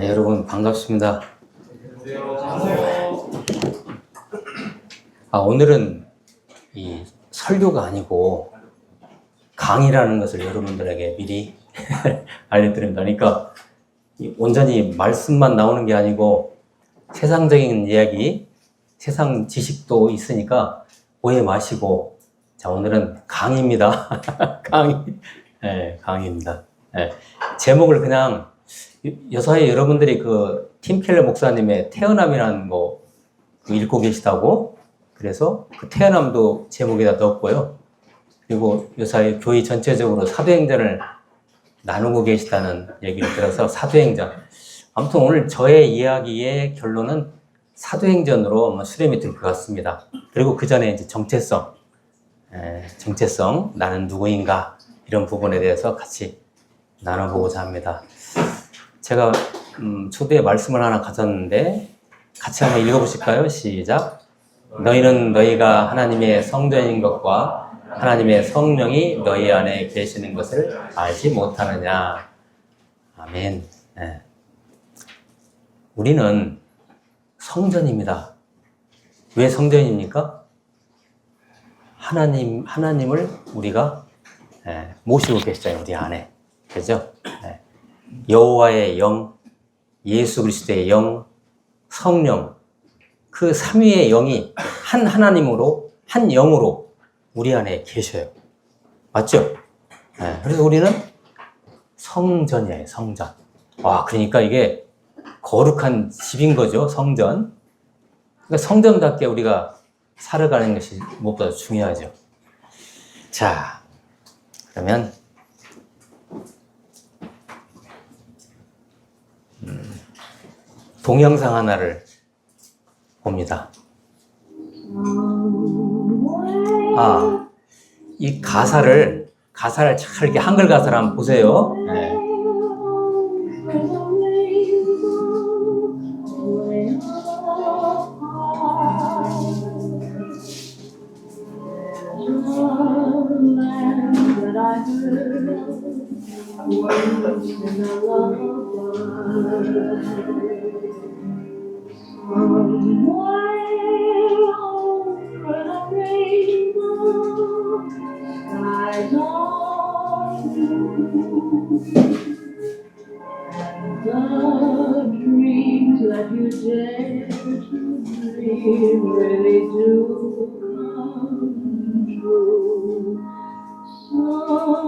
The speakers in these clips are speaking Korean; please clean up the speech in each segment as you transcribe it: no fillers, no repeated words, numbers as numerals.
네, 여러분 반갑습니다. 오늘은 이 설교가 아니고 강의라는 것을 여러분들에게 미리 알려드립니다. 그러니까 온전히 말씀만 나오는 게 아니고 세상적인 이야기, 세상 지식도 있으니까 오해 마시고, 자, 오늘은 강의입니다. 네, 강의입니다. 네, 제목을 그냥 여사에 여러분들이 그 팀켈러 목사님의 태어남이라는 거 읽고 계시다고, 그래서 그 태어남도 제목에다 넣었고요. 그리고 요사이 교회 전체적으로 사도행전을 나누고 계시다는 얘기를 들어서 사도행전. 아무튼 오늘 저의 이야기의 결론은 사도행전으로 수렴이 될 것 같습니다. 그리고 그 전에 이제 정체성, 나는 누구인가, 이런 부분에 대해서 같이 나눠보고자 합니다. 제가 초대에 말씀을 하나 가졌는데 같이 한번 읽어보실까요? 시작. 너희는 너희가 하나님의 성전인 것과 하나님의 성령이 너희 안에 계시는 것을 알지 못하느냐. 아멘. 네. 우리는 성전입니다. 왜 성전입니까? 하나님을 우리가 모시고 계시잖아요, 우리 안에. 그죠? 여호와의 영, 예수 그리스도의 영, 성령, 그 삼위의 영이 한 하나님으로, 한 영으로 우리 안에 계셔요. 맞죠? 그래서 우리는 성전이에요, 성전. 그러니까 이게 거룩한 집인 거죠, 성전. 그러니까 성전답게 우리가 살아가는 것이 무엇보다 중요하죠. 자, 그러면 동영상 하나를 봅니다. 이 가사를 잘 이렇게 한글 가사를 한번 보세요. 네.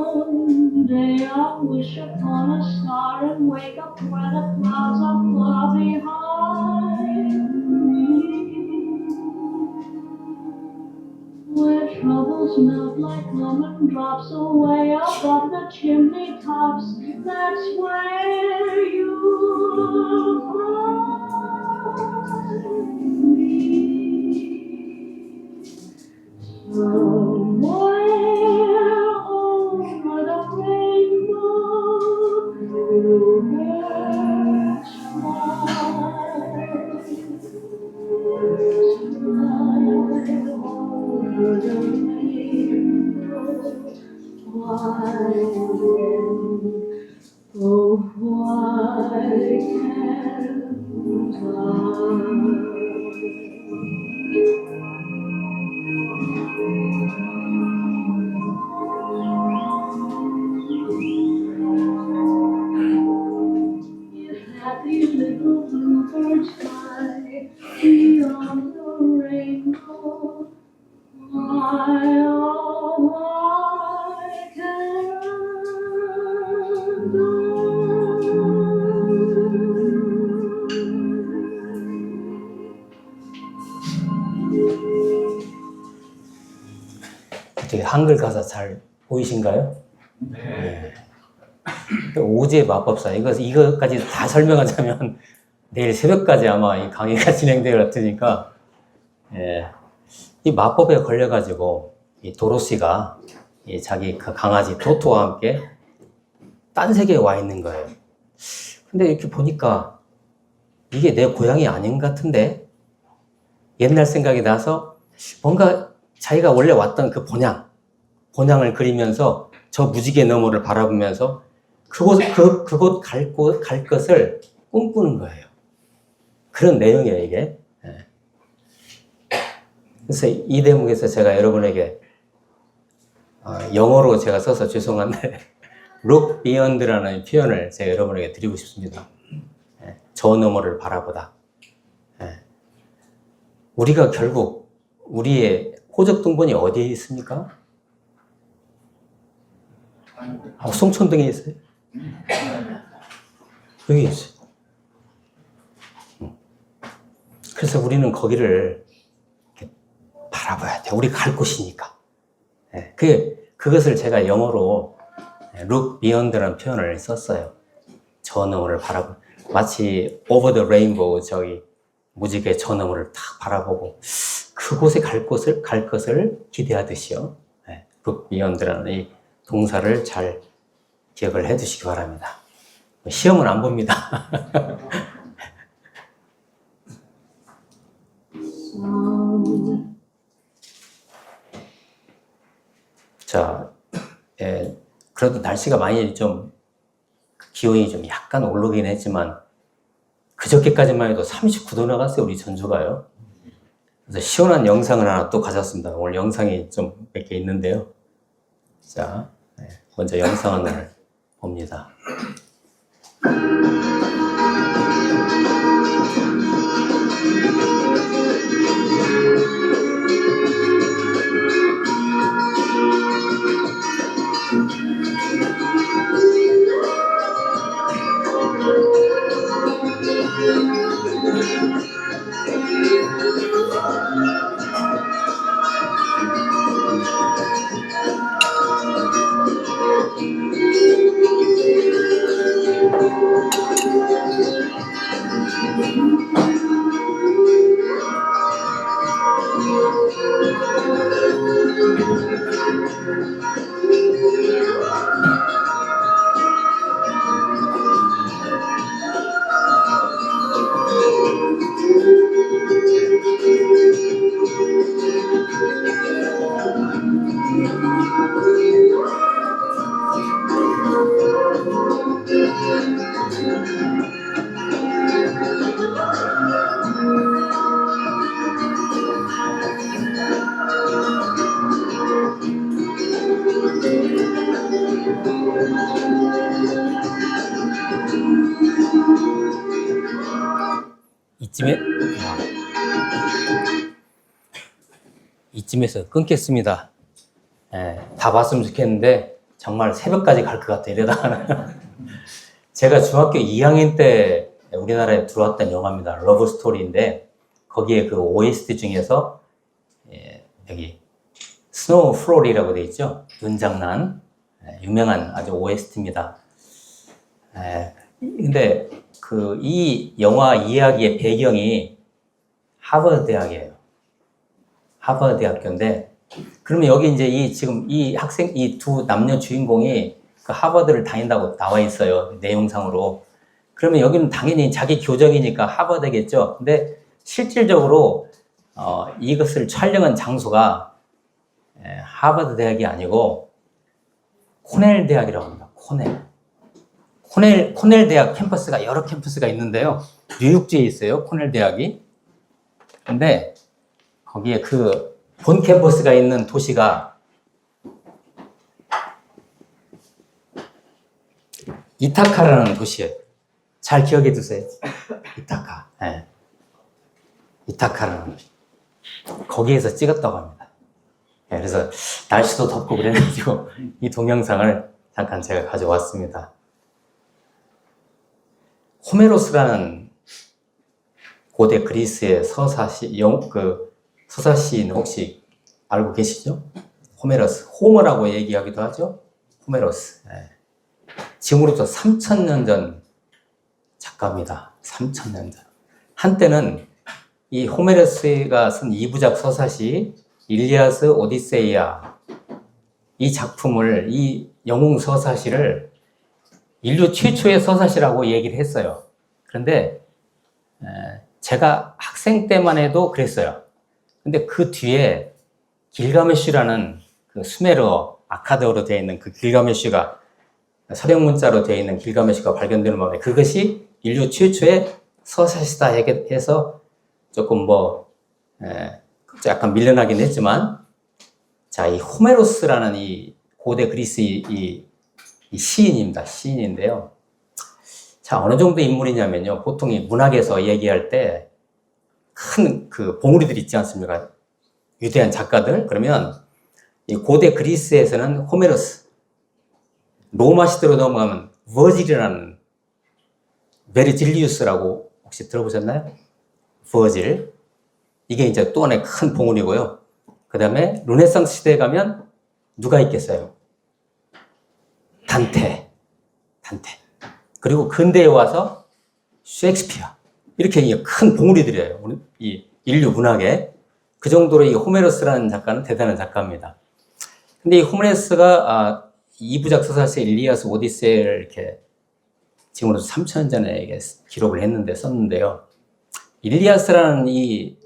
Someday I'll wish upon a star and wake up where the clouds are far behind me, where troubles melt like lemon drops away above the chimney tops. That's where you'll find me. Somewhere over the rainbow, bluebirds fly. Over the rainbow, why can't I? Happy little bluebirds fly beyond the rainbow. Why, oh, why can't 어떻게 한글 가사 잘 보이신가요? 네. 오즈의 마법사, 이거까지 다 설명하자면 내일 새벽까지 아마 이 강의가 진행될 것 같으니까, 이 마법에 걸려가지고 이 도로시가 자기 그 강아지 토토와 함께 딴 세계에 와 있는 거예요. 근데 이렇게 보니까 이게 내 고향이 아닌 것 같은데, 옛날 생각이 나서 뭔가 자기가 원래 왔던 그 본향을 그리면서 저 무지개 너머를 바라보면서 그곳 갈 것을 꿈꾸는 거예요. 그런 내용이에요, 이게. 예. 그래서 이 대목에서 제가 여러분에게 영어로 제가 써서 죄송한데 look beyond라는 표현을 제가 여러분에게 드리고 싶습니다. 예. 저 너머를 바라보다. 예. 우리가 결국 우리의 호적등본이 어디에 있습니까? 송천동에 있어요? 여기 있어요. 그래서 우리는 거기를 이렇게 바라봐야 돼. 우리 갈 곳이니까. 네, 그것을 제가 영어로 look beyond라는 표현을 썼어요. 저 너머를 바라보. 마치 over the rainbow 저기 무지개 저 너머를 딱 바라보고 그곳에 갈 것을 기대하듯이요. 네, look beyond라는 이 동사를 잘 기억을 해 두시기 바랍니다. 시험은 안 봅니다. 자, 그래도 날씨가 많이 좀 기온이 좀 약간 오르긴 했지만 그저께까지만 해도 39도 나갔어요, 우리 전주가요. 그래서 시원한 영상을 하나 또 가져왔습니다. 오늘 영상이 좀 몇 개 있는데요. 자, 먼저 영상을 봅니다. 이쯤에서 끊겠습니다. 다 봤으면 좋겠는데 정말 새벽까지 갈 것 같아요. 이러다가 제가 중학교 2학년 때 우리나라에 들어왔던 영화입니다. 러브 스토리인데 거기에 그 OST 중에서 여기 스노우 플로리라고 돼 있죠. 눈장난 유명한 아주 OST입니다. 근데 이 영화 이야기의 배경이 하버드 대학이에요. 하버드 대학교인데 그러면 여기 이제 지금 이 두 남녀 주인공이 그 하버드를 다닌다고 나와 있어요. 내용상으로. 그러면 여기는 당연히 자기 교정이니까 하버드겠죠. 근데 실질적으로 이것을 촬영한 장소가 하버드 대학이 아니고 코넬 대학이라고 합니다. 코넬 대학 캠퍼스가 여러 캠퍼스가 있는데요. 뉴욕주에 있어요. 코넬 대학이. 근데 거기에 그 본 캠퍼스가 있는 도시가 이타카라는 도시예요. 잘 기억해 두세요. 이타카. 네. 이타카라는 도시. 거기에서 찍었다고 합니다. 네, 그래서 날씨도 덥고 그래가지고 이 동영상을 잠깐 제가 가져왔습니다. 호메로스라는 고대 그리스의 서사시인 혹시 알고 계시죠? 호메로스. 호머라고 얘기하기도 하죠? 호메로스. 네. 지금으로부터 3,000년 전 작가입니다. 3,000년 전. 한때는 이 호메로스가 쓴 2부작 서사시 일리아스 오디세이아 이 작품을 이 영웅 서사시를 인류 최초의 서사시라고 얘기를 했어요. 그런데 제가 학생 때만 해도 그랬어요. 근데 그 뒤에 길가메슈라는 그 수메르어 아카드어로 되어 있는 그 길가메슈가 서령 문자로 되어 있는 길가메슈가 발견되는 바람에 그것이 인류 최초의 서사시다 해서 조금 약간 밀려나긴 했지만, 자, 이 호메로스라는 이 고대 그리스 이 시인입니다. 시인인데요. 자, 어느 정도 인물이냐면요. 보통 이 문학에서 얘기할 때 큰 그 봉우리들 있지 않습니까? 위대한 작가들. 그러면 이 고대 그리스에서는 호메로스, 로마 시대로 넘어가면 버질이라는, 베르질리우스라고 혹시 들어보셨나요? 버질. 이게 이제 또 하나의 큰 봉우리고요. 그 다음에 르네상스 시대에 가면 누가 있겠어요? 단테. 그리고 근대에 와서 셰익스피어. 이렇게 큰 봉우리들이에요. 이 인류 문학에. 그 정도로 이 호메로스라는 작가는 대단한 작가입니다. 근데 이 호메로스가 2부작 소설서 일리아스 오디세이를 이렇게 지금으로서 3,000년 전에 기록을 썼는데요. 일리아스라는 이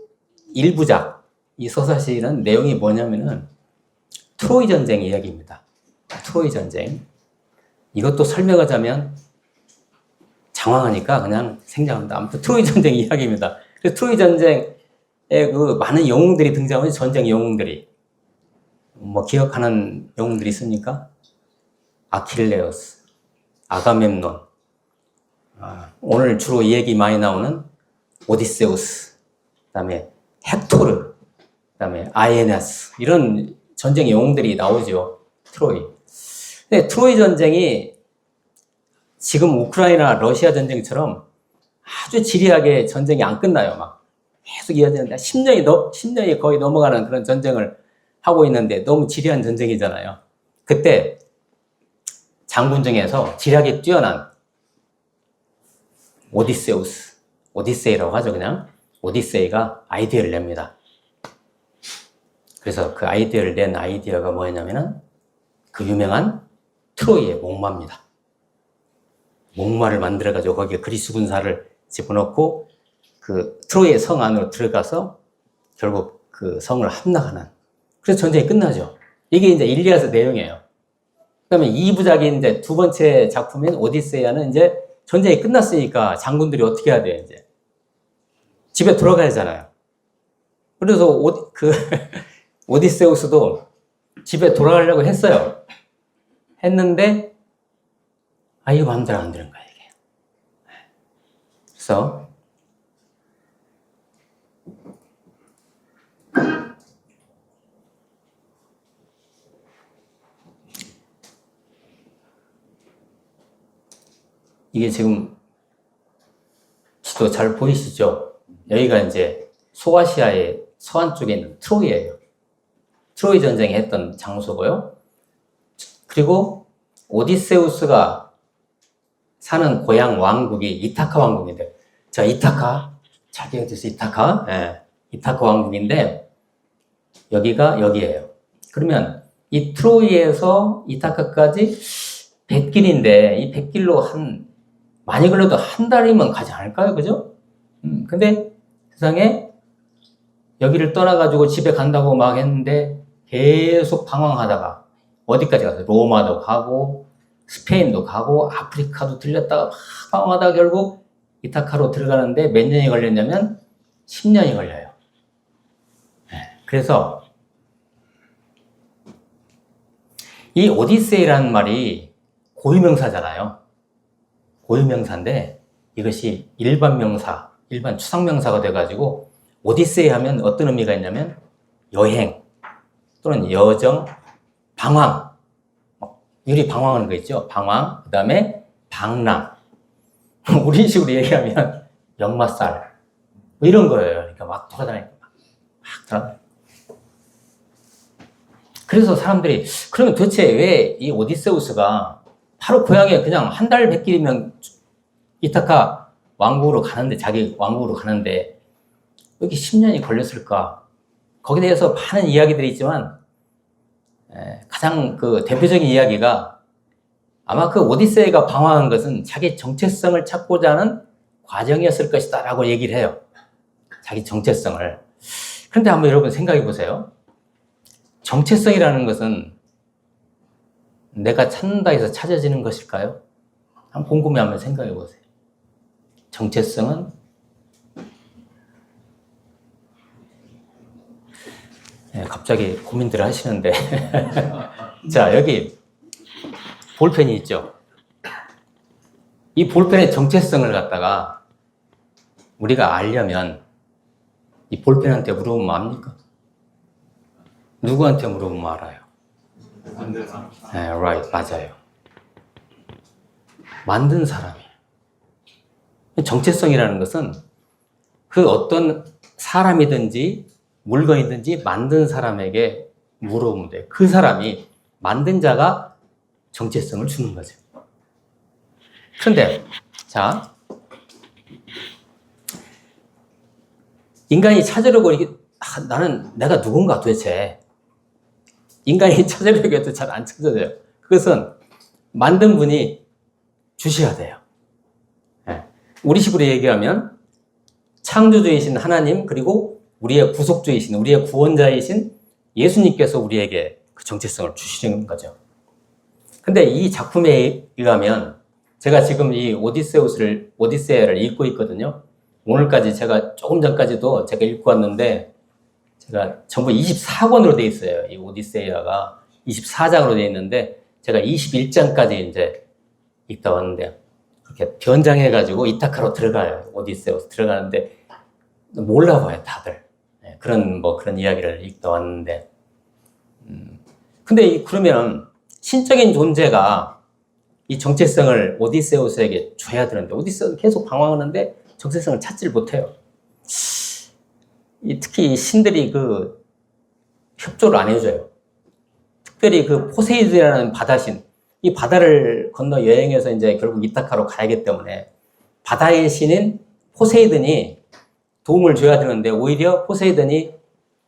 1부작, 이 소설시는 내용이 뭐냐면은 트로이 전쟁 이야기입니다. 트로이 전쟁. 이것도 설명하자면 장황하니까 그냥 생략합니다. 아무튼 트로이 전쟁 이야기입니다. 그래서 트로이 전쟁에 그 많은 영웅들이 등장하죠. 전쟁 영웅들이. 기억하는 영웅들이 있습니까? 아킬레우스, 아가멤논, 오늘 주로 얘기 많이 나오는 오디세우스, 그 다음에 헥토르, 그 다음에 아에네스, 이런 전쟁 영웅들이 나오죠. 트로이. 근데 트로이 전쟁이 지금 우크라이나 러시아 전쟁처럼 아주 지리하게 전쟁이 안 끝나요. 막 계속 이어지는데 10년이 거의 넘어가는 그런 전쟁을 하고 있는데 너무 지리한 전쟁이잖아요. 그때 장군 중에서 지략에 뛰어난 오디세이라고 하죠, 그냥. 오디세이가 아이디어를 냅니다. 그래서 그 아이디어를 낸 아이디어가 뭐였냐면은 그 유명한 트로이의 목마입니다. 목마를 만들어가지고 거기에 그리스 군사를 집어넣고 그 트로이의 성 안으로 들어가서 결국 그 성을 함락하는. 그래서 전쟁이 끝나죠. 이게 이제 일리아스 내용이에요. 그 다음에 2부작인 이제 두 번째 작품인 오디세이아는 이제 전쟁이 끝났으니까 장군들이 어떻게 해야 돼요, 이제? 집에 돌아가야 하잖아요. 그래서 오디세우스도 집에 돌아가려고 했어요. 했는데, 이거 마음대로 안 되는 거야, 이게. 그래서, 이게 지금 지도 잘 보이시죠? 여기가 이제 소아시아의 서안 쪽에 있는 트로이예요. 트로이 전쟁이 했던 장소고요. 그리고 오디세우스가 사는 고향 왕국이 이타카 왕국인데, 자, 이타카, 잘 기억해주세요. 이타카. 예, 이타카 왕국인데, 여기가 여기예요. 그러면 이 트로이에서 이타카까지 100길인데, 이 100길로 많이 걸려도 한 달이면 가지 않을까요? 그죠? 근데 세상에 여기를 떠나가지고 집에 간다고 막 했는데 계속 방황하다가 어디까지 갔어요? 로마도 가고 스페인도 가고 아프리카도 들렸다가 막 방황하다가 결국 이타카로 들어가는데 몇 년이 걸렸냐면 10년이 걸려요. 그래서 이 오디세이라는 말이 고유명사잖아요. 고유명사인데 이것이 일반 명사, 일반 추상명사가 돼가지고 오디세이 하면 어떤 의미가 있냐면 여행 또는 여정, 방황, 유리 방황하는 거 있죠? 방황, 그 다음에 방랑, 우리 식으로 얘기하면 역마살, 이런 거예요. 그러니까 막 돌아다니고 막 돌아다니고. 그래서 사람들이 그러면 도대체 왜 이 오디세우스가 바로 고향에 그냥 한 달 100길이면 이타카 왕국으로 가는데, 자기 왕국으로 가는데 왜 이렇게 10년이 걸렸을까? 거기에 대해서 많은 이야기들이 있지만 가장 그 대표적인 이야기가 아마 그 오디세이가 방황한 것은 자기 정체성을 찾고자 하는 과정이었을 것이다 라고 얘기를 해요. 자기 정체성을. 그런데 한번 여러분 생각해 보세요. 정체성이라는 것은 내가 찾는다 해서 찾아지는 것일까요? 한번 곰곰이 한번 생각해 보세요. 정체성은 갑자기 고민들 하시는데 자, 여기 볼펜이 있죠. 이 볼펜의 정체성을 갖다가 우리가 알려면 이 볼펜한테 물어보면 압니까? 누구한테 물어보면 알아요? 만든 사람. 네, right, 맞아요. 만든 사람이에요. 정체성이라는 것은 그 어떤 사람이든지 물건이든지 만든 사람에게 물어보면 돼요. 그 사람이 만든 자가 정체성을 주는 거죠. 그런데 자, 인간이 찾으려고 이게 나는 내가 누군가 도대체 인간이 찾으려고 해도 잘 안 찾아져요. 그것은 만든 분이 주셔야 돼요. 네. 우리식으로 얘기하면 창조주이신 하나님 그리고 우리의 구속주이신 우리의 구원자이신 예수님께서 우리에게 그 정체성을 주시는 거죠. 근데 이 작품에 의하면 제가 지금 이 오디세이아를 읽고 있거든요. 오늘까지 제가 조금 전까지도 제가 읽고 왔는데 제가 전부 24권으로 되어 있어요. 이 오디세이아가 24장으로 되어 있는데 제가 21장까지 이제 읽다 왔는데 그렇게 변장해가지고 이타카로 들어가요. 오디세우스 들어가는데 몰라봐요, 다들. 그런 이야기를 읽다 왔는데. 근데 그러면 신적인 존재가 이 정체성을 오디세우스에게 줘야 되는데 오디세우스는 계속 방황하는데 정체성을 찾지를 못해요. 특히 신들이 그 협조를 안 해줘요. 특별히 그 포세이돈이라는 바다신, 이 바다를 건너 여행해서 이제 결국 이타카로 가야기 때문에 바다의 신인 포세이돈이 도움을 줘야 되는데 오히려 포세이돈이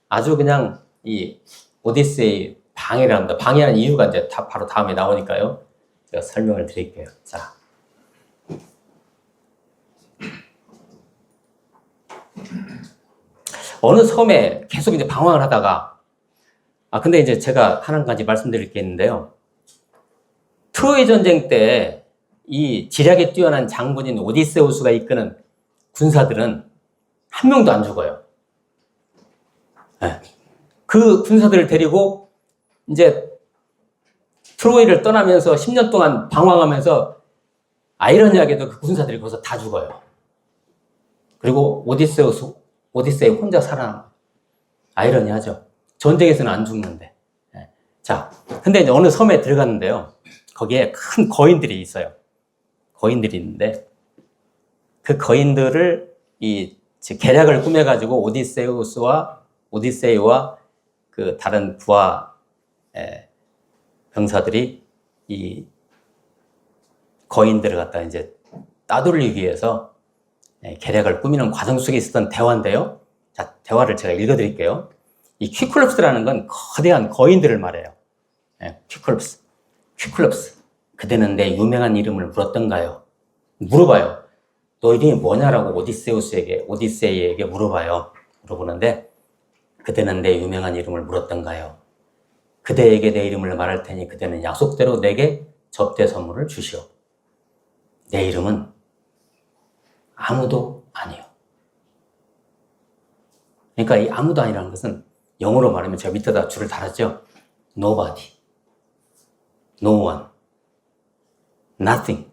아주 그냥 이 오디세이 방해를 합니다. 방해하는 이유가 이제 바로 다음에 나오니까요. 제가 설명을 드릴게요. 자. 어느 섬에 계속 이제 방황을 하다가 근데 이제 제가 한 가지 말씀드릴 게 있는데요. 트로이 전쟁 때 이 지략에 뛰어난 장군인 오디세우스가 이끄는 군사들은 한 명도 안 죽어요. 네. 그 군사들을 데리고 이제 트로이를 떠나면서 10년 동안 방황하면서 아이러니하게도 그 군사들이 거기서 다 죽어요. 그리고 오디세이 혼자 살아남아요. 아이러니하죠. 전쟁에서는 안 죽는데. 네. 자, 근데 이제 어느 섬에 들어갔는데요. 거기에 큰 거인들이 있어요. 거인들이 있는데 그 거인들을 계략을 꾸며가지고 오디세이와 그 다른 부하 병사들이 이 거인들을 갖다 이제 따돌리기 위해서 계략을 꾸미는 과정 속에 있었던 대화인데요. 자, 대화를 제가 읽어드릴게요. 이 퀴클롭스라는 건 거대한 거인들을 말해요. 퀴클롭스. 그대는 내 유명한 이름을 물었던가요? 물어봐요. 너 이름이 뭐냐라고 오디세이에게 물어봐요. 물어보는데 그대는 내 유명한 이름을 물었던가요? 그대에게 내 이름을 말할 테니 그대는 약속대로 내게 접대 선물을 주시오. 내 이름은 아무도 아니요. 그러니까 이 아무도 아니라는 것은 영어로 말하면 제가 밑에다 줄을 달았죠. Nobody, no one, nothing.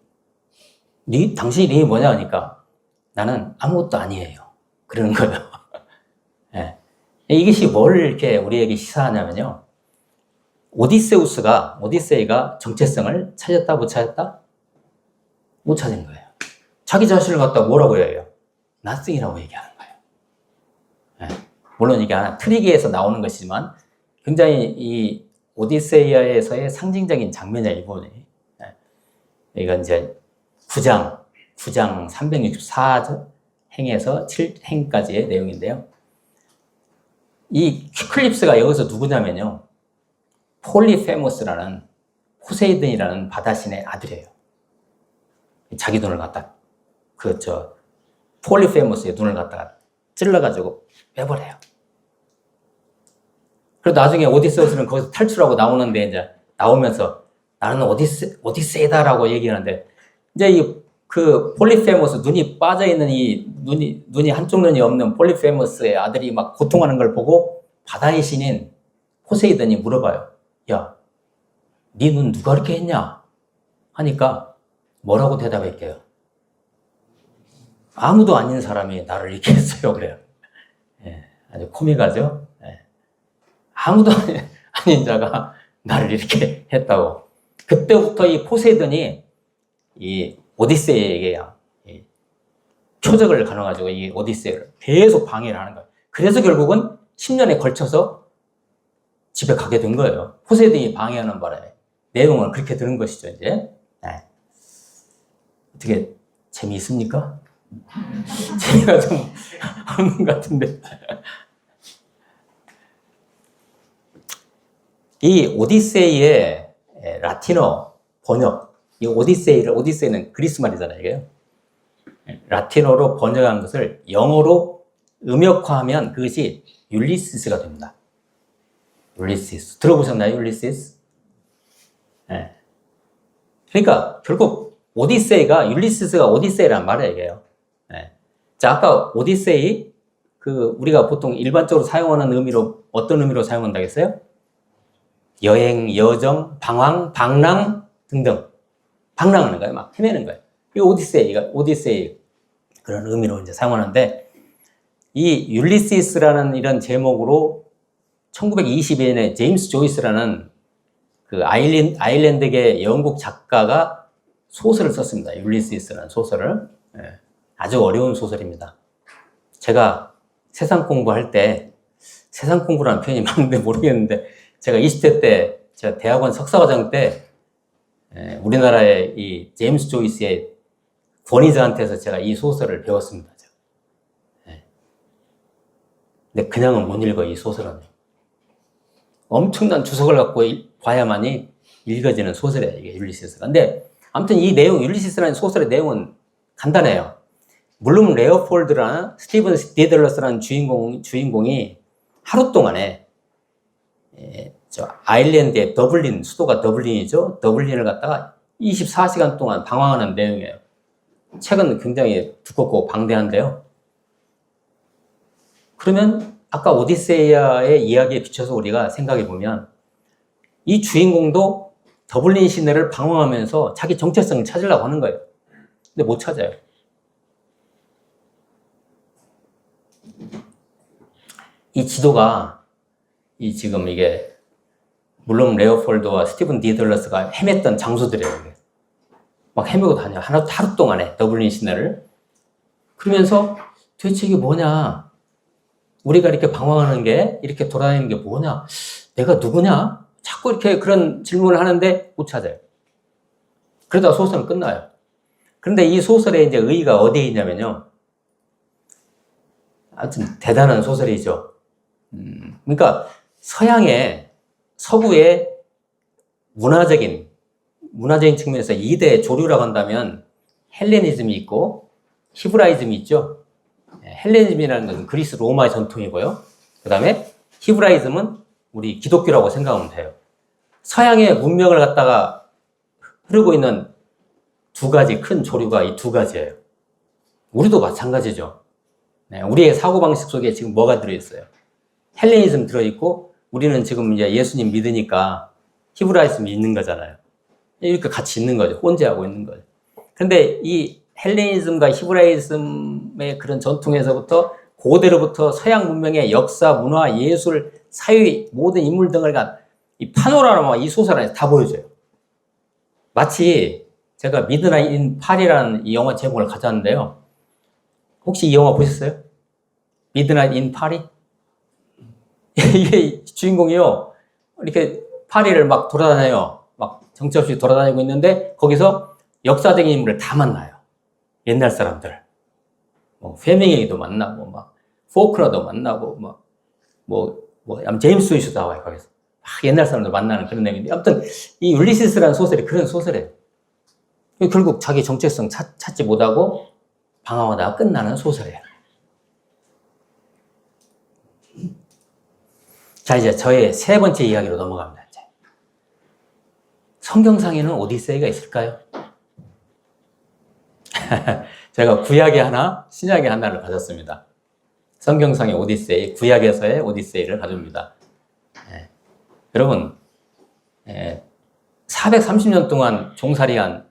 당신이 이름이 뭐냐 하니까 나는 아무것도 아니에요. 그러는 거예요. 네. 이것이 뭘 이렇게 우리에게 시사하냐면요. 오디세이가 정체성을 찾았다, 못 찾았다? 못 찾은 거예요. 자기 자신을 갖다 뭐라고 해요? nothing이라고 얘기하는 거예요. 네. 물론 이게 하나 트리기에서 나오는 것이지만 굉장히 이 오디세이아에서의 상징적인 장면이야, 이 부분이. 네. 이건 이제 9장 364행에서 7행까지의 내용인데요. 이 퀴클립스가 여기서 누구냐면요. 폴리페모스라는 포세이돈이라는 바다신의 아들이에요. 자기 눈을 갖다 폴리페모스의 눈을 갖다가 찔러가지고 빼버려요. 그리고 나중에 오디세우스는 거기서 탈출하고 나오는데 이제 나오면서 나는 오디세이다라고 얘기하는데 이제 이 그 폴리페머스, 눈이 빠져있는 눈이 한쪽 눈이 없는 폴리페머스의 아들이 막 고통하는 걸 보고 바다의 신인 포세이돈이 물어봐요. 야, 네 눈 누가 이렇게 했냐? 하니까 뭐라고 대답할게요? 아무도 아닌 사람이 나를 이렇게 했어요. 그래요. 예, 아주 코믹하죠? 예. 아무도 아닌 자가 나를 이렇게 했다고. 그때부터 이 포세이돈이 이 오디세이에게 표적을 가눠가지고 이 오디세이를 계속 방해를 하는 거예요. 그래서 결국은 10년에 걸쳐서 집에 가게 된 거예요. 포세이돈이 방해하는 바람에. 내용을 그렇게 들은 것이죠, 이제. 네. 어떻게, 재미있습니까? 재미가 좀 없는 것 같은데. 이 오디세이의 라틴어 번역, 이 오디세이는 그리스 말이잖아요, 이게요. 라틴어로 번역한 것을 영어로 음역화하면 그것이 율리시스가 됩니다. 율리시스. 들어보셨나요, 율리시스? 네. 그러니까 결국 오디세이가 율리시스가 오디세이란 말이에요, 이게요. 네. 자, 아까 오디세이 우리가 보통 일반적으로 사용하는 의미로 어떤 의미로 사용한다고 했어요? 여행, 여정, 방황, 방랑 등등. 방랑하는 거예요. 막 헤매는 거예요. 이 오디세이 그런 의미로 이제 사용하는데 이 율리시스라는 이런 제목으로 1922년에 제임스 조이스라는 그 아일랜드계 영국 작가가 소설을 썼습니다. 율리시스라는 소설을. 예, 아주 어려운 소설입니다. 제가 세상 공부할 때, 세상 공부라는 표현이 맞는데 모르겠는데, 제가 20대 때, 제가 대학원 석사과정 때, 우리나라의 이 제임스 조이스의 권위자한테서 제가 이 소설을 배웠습니다. 예. 근데 그냥은 못 읽어, 이 소설은. 엄청난 주석을 갖고 봐야만이 읽어지는 소설이에요, 이게 율리시스가. 근데 아무튼 이 내용, 율리시스라는 소설의 내용은 간단해요. 물론 레오폴드라는 스티븐 디들러스라는 주인공이 하루 동안에 저 아일랜드의 더블린, 수도가 더블린이죠. 더블린을 갖다가 24시간 동안 방황하는 내용이에요. 책은 굉장히 두껍고 방대한데요. 그러면 아까 오디세이아의 이야기에 비춰서 우리가 생각해 보면 이 주인공도 더블린 시내를 방황하면서 자기 정체성을 찾으려고 하는 거예요. 근데 못 찾아요. 이 지도가 지금 이게 물론 레오폴드와 스티븐 디들러스가 헤맸던 장소들이에요. 이게. 막 헤매고 다녀. 하루 동안에 더블린 시내를. 그러면서 도대체 이게 뭐냐? 우리가 이렇게 방황하는 게, 이렇게 돌아다니는 게 뭐냐? 내가 누구냐? 자꾸 이렇게 그런 질문을 하는데 못 찾아요. 그러다가 소설은 끝나요. 그런데 이 소설의 이제 의의가 어디에 있냐면요. 아무튼 대단한 소설이죠. 그러니까 서구의 문화적인 측면에서 2대 조류라고 한다면 헬레니즘이 있고 히브라이즘이 있죠. 헬레니즘이라는 것은 그리스 로마의 전통이고요. 그 다음에 히브라이즘은 우리 기독교라고 생각하면 돼요. 서양의 문명을 갖다가 흐르고 있는 두 가지 큰 조류가 이 두 가지예요. 우리도 마찬가지죠. 네, 우리의 사고방식 속에 지금 뭐가 들어있어요? 헬레니즘 들어있고 우리는 지금 이제 예수님 믿으니까 히브라이즘 있는 거잖아요. 이렇게 같이 있는 거죠. 혼재하고 있는 거죠. 그런데 이 헬레니즘과 히브라이즘의 그런 전통에서부터 고대로부터 서양 문명의 역사, 문화, 예술, 사회 모든 인물 등을 이 파노라마 이 소설 안에서 다 보여줘요. 마치 제가 미드나잇 인 파리라는 이 영화 제목을 가져왔는데요. 혹시 이 영화 보셨어요? 미드나잇 인 파리? 이게 주인공이요. 이렇게 파리를 막 돌아다녀요. 막 정처 없이 돌아다니고 있는데 거기서 역사적인 인물을 다 만나요. 옛날 사람들. 뭐 페밍웨이도 만나고 막 포크너도 만나고 제임스 조이스도 나와요. 거기서 막 옛날 사람들 만나는 그런 내용인데 아무튼 이 율리시스라는 소설이 그런 소설이에요. 결국 자기 정체성 찾지 못하고 방황하다가 끝나는 소설이에요. 자, 이제 저의 세 번째 이야기로 넘어갑니다. 이제. 성경상에는 오디세이가 있을까요? 제가 구약에 하나, 신약에 하나를 가졌습니다. 성경상의 오디세이, 구약에서의 오디세이를 가집니다. 여러분, 430년 동안 종살이한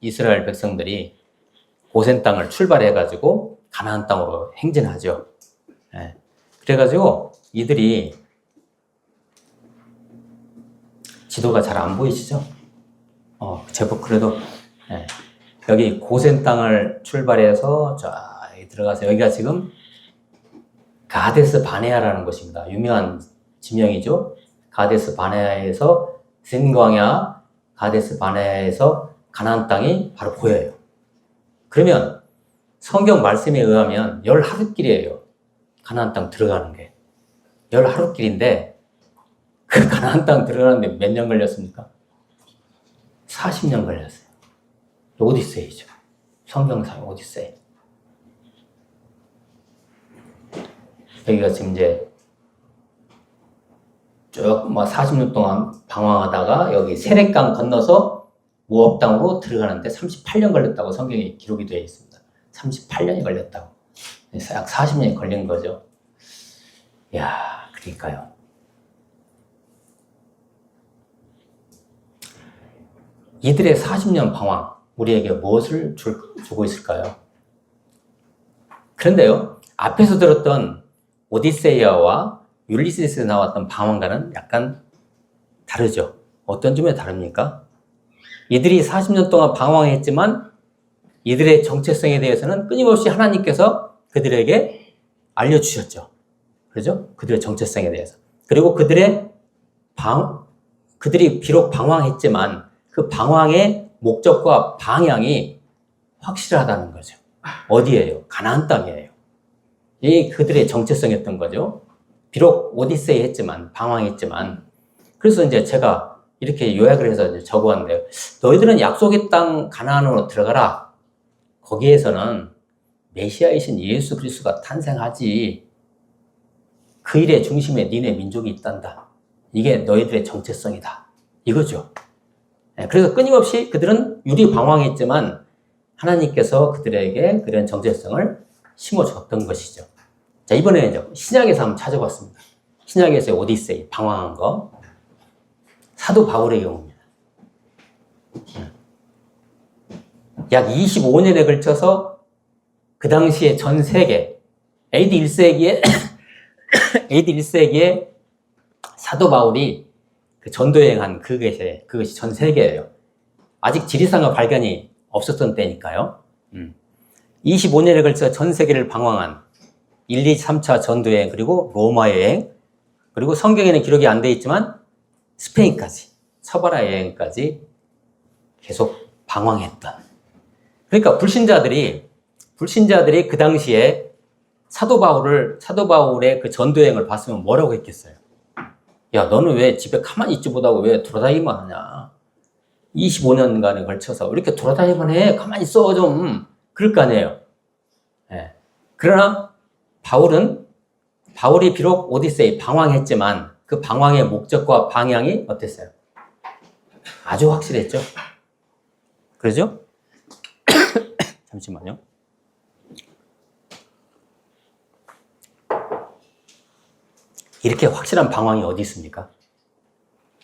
이스라엘 백성들이 고센 땅을 출발해가지고 가나안 땅으로 행진하죠. 그래가지고 이들이 지도가 잘 안 보이시죠? 제법 그래도 여기 고센 땅을 출발해서 여기 들어가서 여기가 지금 가데스 바네아라는 곳입니다. 유명한 지명이죠. 가데스 바네아에서 신광야, 가데스 바네아에서 가나안 땅이 바로 보여요. 그러면 성경 말씀에 의하면 10하루길이에요. 가나안 땅 들어가는 게. 10하루길인데 그 가나안 땅 들어가는데 몇 년 걸렸습니까? 40년 걸렸어요. 오디세이죠. 성경상 오디세이. 여기가 지금 이제 쭉 40년 동안 방황하다가 여기 세렛강 건너서 모압 땅으로 들어가는데 38년 걸렸다고 성경에 기록이 되어 있습니다. 38년이 걸렸다고. 약 40년이 걸린 거죠. 이야, 그러니까요. 이들의 40년 방황, 우리에게 무엇을 주고 있을까요? 그런데요, 앞에서 들었던 오디세이아와 율리시스에 나왔던 방황과는 약간 다르죠. 어떤 점에 다릅니까? 이들이 40년 동안 방황했지만 이들의 정체성에 대해서는 끊임없이 하나님께서 그들에게 알려주셨죠. 그렇죠? 그들의 정체성에 대해서. 그리고 그들이 비록 방황했지만 그 방황의 목적과 방향이 확실하다는 거죠. 어디예요? 가나안 땅이에요. 이 그들의 정체성이었던 거죠. 비록 오디세이 했지만, 방황했지만. 그래서 이제 제가 이렇게 요약을 해서 이제 적어왔는데요. 너희들은 약속의 땅 가나안으로 들어가라. 거기에서는 메시아이신 예수 그리스도가 탄생하지. 그 일의 중심에 니네 민족이 있단다. 이게 너희들의 정체성이다. 이거죠. 그래서 끊임없이 그들은 유리방황했지만 하나님께서 그들에게 그런 정체성을 심어줬던 것이죠. 자, 이번에 이제 신약에서 한번 찾아봤습니다. 신약에서의 오디세이, 방황한 거. 사도 바울의 경우입니다. 약 25년에 걸쳐서 그 당시에 전 세계, AD 1세기에 사도 바울이 그 전도여행한 그것이 전 세계예요. 아직 지리산과 발견이 없었던 때니까요. 25년에 걸쳐 전 세계를 방황한 1, 2, 3차 전도여행, 그리고 로마 여행, 그리고 성경에는 기록이 안 돼 있지만 스페인까지, 서바라 여행까지 계속 방황했던. 그러니까 불신자들이 그 당시에 사도 바울의 그 전도여행을 봤으면 뭐라고 했겠어요? 야, 너는 왜 집에 가만히 있지 못하고 왜 돌아다니기만 하냐? 25년간에 걸쳐서 이렇게 돌아다니기만 해. 가만히 있어 좀. 그럴 거 아니에요. 네. 그러나 바울이 비록 오디세이 방황했지만 그 방황의 목적과 방향이 어땠어요? 아주 확실했죠. 그러죠? 잠시만요. 이렇게 확실한 방황이 어디 있습니까?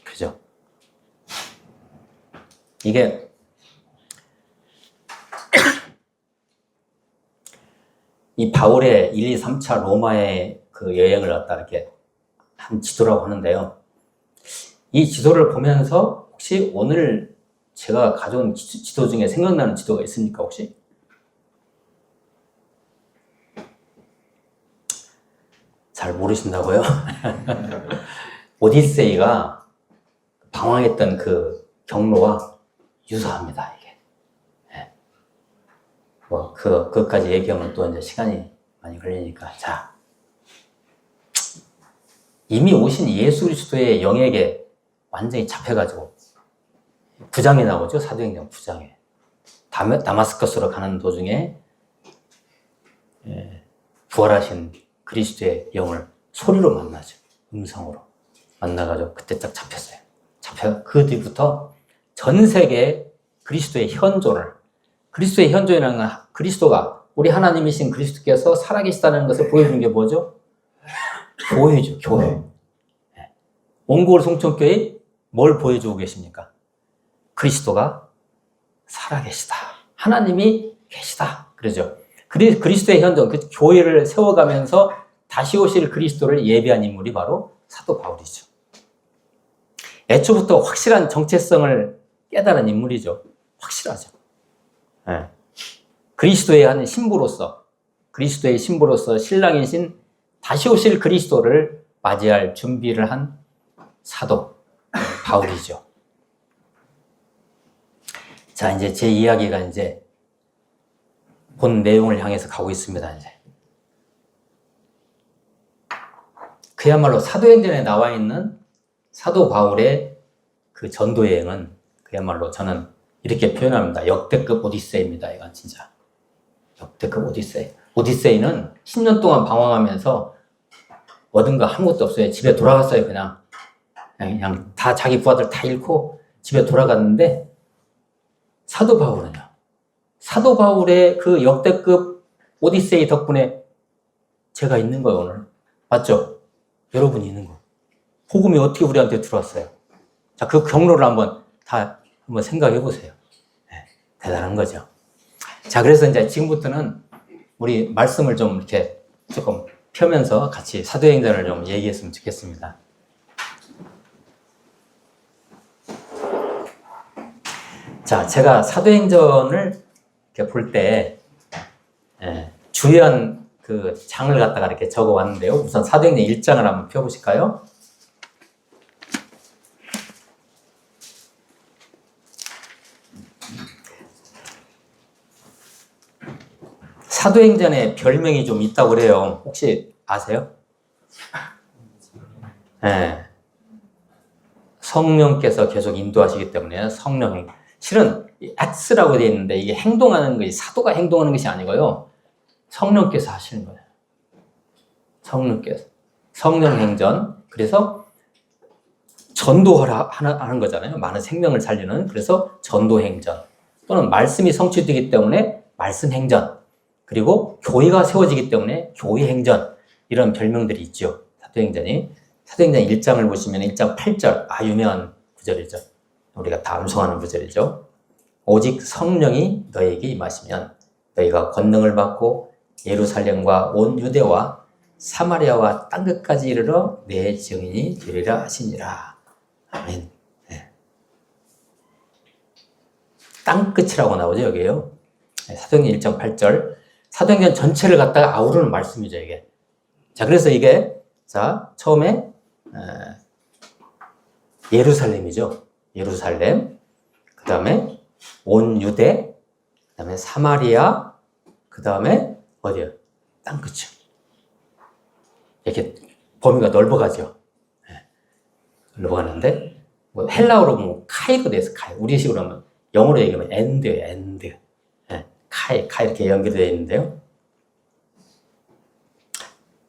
그죠? 이게 이 바울의 1, 2, 3차 로마의 그 여행을 갖다 이렇게 한 지도라고 하는데요. 이 지도를 보면서 혹시 오늘 제가 가져온 지도 중에 생각나는 지도가 있습니까, 혹시? 잘 모르신다고요? 오디세이가 방황했던 그 경로와 유사합니다, 이게. 네. 그것까지 얘기하면 또 이제 시간이 많이 걸리니까. 자. 이미 오신 예수 그리스도의 영에게 완전히 잡혀가지고 9장에 나오죠. 사도행전 9장에. 다마스커스로 가는 도중에 부활하신 그리스도의 영을 소리로 만나죠. 음성으로 만나가지고 그때 딱 잡혔어요. 그 뒤부터 전 세계 그리스도의 현존을, 그리스도의 현존이라는 건 그리스도가 우리 하나님이신 그리스도께서 살아계시다는 것을 보여주는 게 뭐죠? 교회죠, 교회. 온고울 송천교회 뭘 보여주고 계십니까? 그리스도가 살아계시다. 하나님이 계시다. 그러죠. 그리스도의 현존, 그 교회를 세워가면서 다시 오실 그리스도를 예비한 인물이 바로 사도 바울이죠. 애초부터 확실한 정체성을 깨달은 인물이죠. 확실하죠. 네. 그리스도의 한 신부로서, 그리스도의 신부로서 신랑이신 다시 오실 그리스도를 맞이할 준비를 한 사도 바울이죠. 자, 이제 제 이야기가 이제 본 내용을 향해서 가고 있습니다, 이제. 그야말로 사도행전에 나와 있는 사도 바울의 그 전도 여행은 그야말로 저는 이렇게 표현합니다. 역대급 오디세이입니다. 이건 진짜. 역대급 오디세이. 오디세이는 10년 동안 방황하면서 얻은 거 아무것도 없어요. 집에 돌아갔어요, 그냥. 그냥 다 자기 부하들 다 잃고 집에 돌아갔는데 사도 바울은요. 사도 바울의 그 역대급 오디세이 덕분에 제가 있는 거예요, 오늘. 맞죠? 여러분이 있는 거. 복음이 어떻게 우리한테 들어왔어요? 자, 그 경로를 한번 생각해 보세요. 네, 대단한 거죠. 자, 그래서 이제 지금부터는 우리 말씀을 좀 이렇게 조금 펴면서 같이 사도행전을 좀 얘기했으면 좋겠습니다. 자, 제가 사도행전을 이렇게 볼 때, 주요한 그 장을 갖다가 이렇게 적어 왔는데요. 우선 사도행전 1장을 한번 펴보실까요? 사도행전에 별명이 좀 있다고 그래요. 혹시 아세요? 네. 성령께서 계속 인도하시기 때문에 성령. 실은 X라고 되어 있는데 이게 행동하는 것이 사도가 행동하는 것이 아니고요. 성령께서 하시는 거예요. 성령께서. 성령 행전. 그래서 전도하는 거잖아요. 많은 생명을 살리는. 그래서 전도 행전. 또는 말씀이 성취되기 때문에 말씀 행전. 그리고 교회가 세워지기 때문에 교회 행전. 이런 별명들이 있죠. 사도행전이. 사도행전 1장을 보시면 1장 8절. 유명한 구절이죠. 우리가 다 암송하는 구절이죠. 오직 성령이 너에게 임하시면 너희가 권능을 받고 예루살렘과 온 유대와 사마리아와 땅끝까지 이르러 내 증인이 되리라 하시니라. 아멘. 네. 땅끝이라고 나오죠, 여기에요. 사도행전 1장 8절. 사도행전 전체를 갖다가 아우르는 말씀이죠, 이게. 자, 그래서 이게, 자, 처음에, 예루살렘이죠. 예루살렘. 그 다음에 온 유대. 그 다음에 사마리아. 그 다음에 어디요? 땅끝이요. 이렇게 범위가 넓어가죠. 넓어가는데, 뭐 헬라어로 보면 카이로 돼서 카이. 우리식으로 하면, 영어로 얘기하면 엔드예요, 엔드. 카이 이렇게 연결되어 있는데요.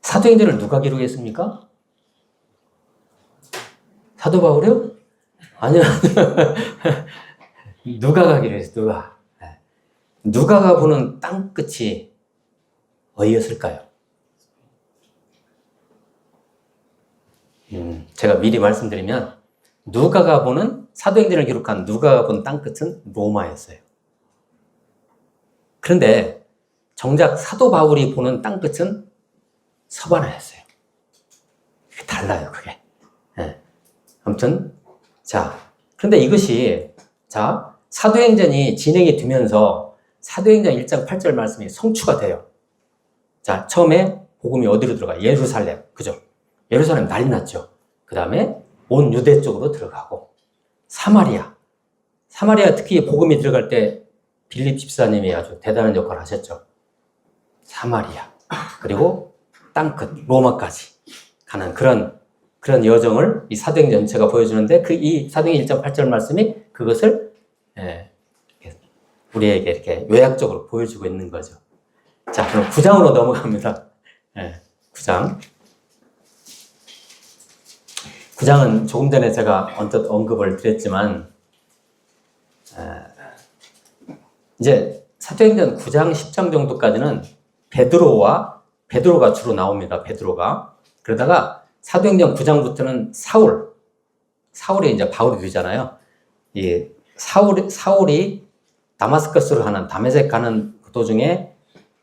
사도행전을 누가 기록했습니까? 사도 바울이요? 아니요. 누가가 기록했어요, 누가. 누가가 보는 땅끝이 어디였을까요? 제가 미리 말씀드리면, 누가가 보는, 사도행전을 기록한 누가가 본 땅끝은 로마였어요. 그런데 정작 사도 바울이 보는 땅끝은 서바나였어요. 그게 달라요, 그게. 아무튼, 자, 그런데 이것이, 자, 사도행전이 진행이 되면서 사도행전 1장 8절 말씀이 성취가 돼요. 자, 처음에 복음이 어디로 들어가요? 예루살렘. 그죠? 예루살렘 난리 났죠. 그 다음에 온 유대 쪽으로 들어가고, 사마리아. 사마리아 특히 복음이 들어갈 때 빌립 집사님이 아주 대단한 역할을 하셨죠. 사마리아. 그리고 땅끝, 로마까지 가는 그런 여정을 이 사도행전 전체가 보여주는데 이 사도행전 1장 8절 말씀이 그것을 우리에게 이렇게 요약적으로 보여주고 있는 거죠. 자, 그럼 9장으로 넘어갑니다. 9장. 9장은 조금 전에 제가 언뜻 언급을 드렸지만 이제 사도행전 9장, 10장 정도까지는 베드로가 주로 나옵니다. 베드로가. 그러다가 사도행전 9장부터는 사울이 이제 바울이 되잖아요. 이 사울이 다메섹 가는 그 도중에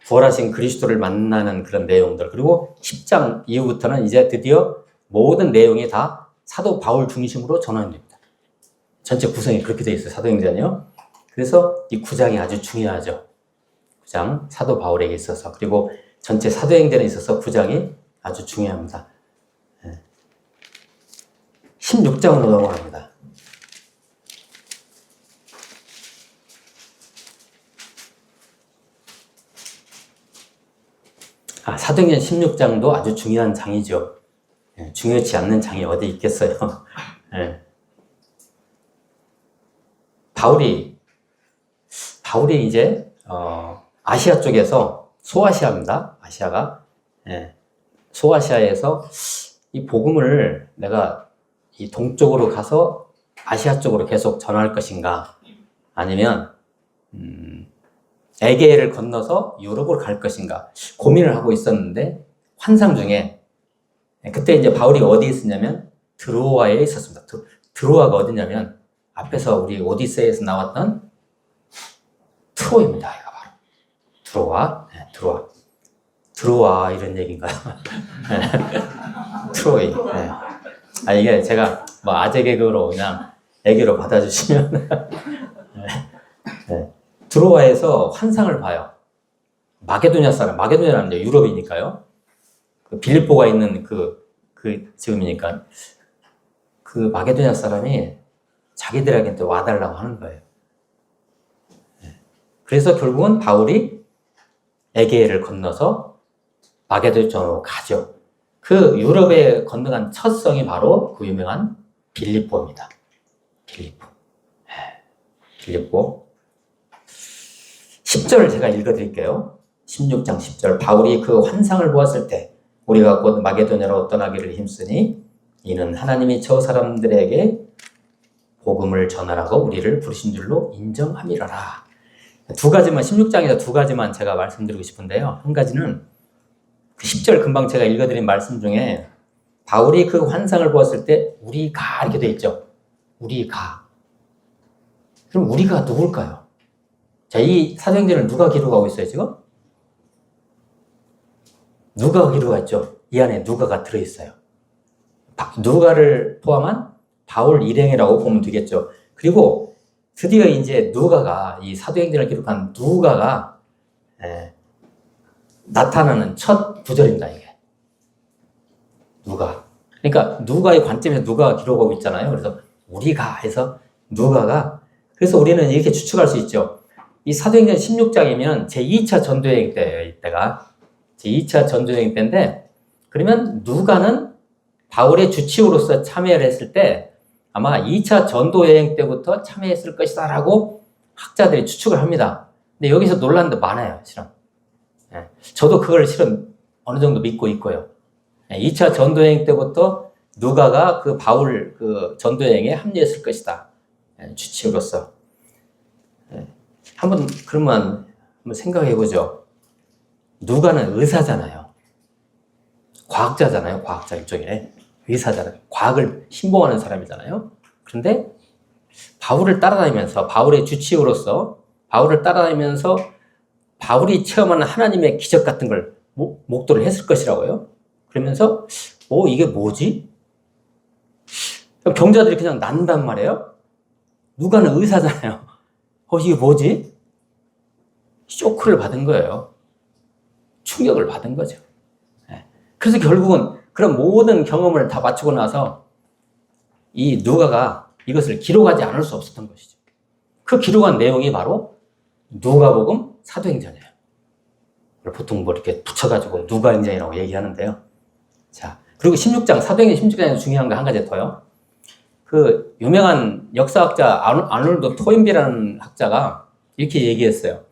부활하신 그리스도를 만나는 그런 내용들, 그리고 10장 이후부터는 이제 드디어 모든 내용이 다 사도 바울 중심으로 전환됩니다. 전체 구성이 그렇게 되어 있어요. 사도행전이요. 그래서 이 9장이 아주 중요하죠. 9장 사도 바울에게 있어서, 그리고 전체 사도행전에 있어서 9장이 아주 중요합니다. 16장으로 넘어갑니다. 사도행전 16장도 아주 중요한 장이죠. 중요치 않는 장이 어디 있겠어요. 바울이 이제 아시아 쪽에서, 소아시아입니다. 아시아가. 소아시아에서 이 복음을 내가 이 동쪽으로 가서 아시아 쪽으로 계속 전할 것인가, 아니면 에게해를 건너서 유럽으로 갈 것인가 고민을 하고 있었는데, 환상 중에 그때 이제 바울이 어디에 있었냐면 드로아에 있었습니다. 드로아가 어디냐면 앞에서 우리 오디세이에서 나왔던 트로이입니다. 이거 바로 드로아 이런 얘기인가요? 트로이. 이게 제가 뭐 아재 개그로 그냥 애교로 받아주시면 드로아에서 환상을 봐요. 마게도냐 사람, 마게도냐는 이제 유럽이니까요. 그 빌립보가 있는 지금이니까 그 마게도냐 사람이 자기들에게 와달라고 하는 거예요. 그래서 결국은 바울이 에게해를 건너서 마게도냐로 가죠. 그 유럽에 건너간 첫 성이 바로 그 유명한 빌립보입니다. 빌립보. 10절을 제가 읽어드릴게요. 16장 10절. 바울이 그 환상을 보았을 때 우리가 곧 마게도냐로 떠나기를 힘쓰니 이는 하나님이 저 사람들에게 복음을 전하라고 우리를 부르신 줄로 인정함이라라. 두 가지만, 16장에서 두 가지만 제가 말씀드리고 싶은데요. 한 가지는 그 10절 금방 제가 읽어드린 말씀 중에 바울이 그 환상을 보았을 때 우리가 이렇게 돼 있죠. 우리가. 그럼 우리가 누굴까요? 자, 이 사도행전을 누가 기록하고 있어요, 지금? 누가가 기록했죠. 이 안에 누가가 들어있어요. 누가를 포함한 바울 일행이라고 보면 되겠죠. 그리고 드디어 이제 누가가, 이 사도행전을 기록한 누가가 나타나는 첫 구절입니다, 이게. 누가. 그러니까 누가의 관점에서 누가가 기록하고 있잖아요. 그래서 우리가 해서 누가가, 그래서 우리는 이렇게 추측할 수 있죠. 이 사도행전 16장이면 제2차 전도여행 때예요, 이때가. 제2차 전도여행 때인데, 그러면 누가는 바울의 주치우로서 참여를 했을 때 아마 2차 전도여행 때부터 참여했을 것이다 라고 학자들이 추측을 합니다. 근데 여기서 논란도 많아요, 실은. 저도 그걸 실은 어느 정도 믿고 있고요. 2차 전도여행 때부터 누가가 그 바울 그 전도여행에 합류했을 것이다. 주치우로서. 그러면 한번 생각해 보죠. 누가는 의사잖아요. 과학자잖아요. 과학자 일종의. 의사잖아요. 과학을 신봉하는 사람이잖아요. 그런데 바울을 따라다니면서, 바울의 주치의로서 바울을 따라다니면서 바울이 체험하는 하나님의 기적 같은 걸 목도를 했을 것이라고요. 그러면서 이게 뭐지? 경자들이 그냥 난단 말이에요. 누가는 의사잖아요. 이게 뭐지? 쇼크를 받은 거예요. 충격을 받은 거죠. 그래서 결국은 그런 모든 경험을 다 마치고 나서 이 누가가 이것을 기록하지 않을 수 없었던 것이죠. 그 기록한 내용이 바로 누가복음 사도행전이에요. 보통 이렇게 붙여가지고 누가행전이라고 얘기하는데요. 자, 그리고 16장, 사도행전 16장에서 중요한 거 한 가지 더요. 그 유명한 역사학자 아놀드 토인비라는 학자가 이렇게 얘기했어요.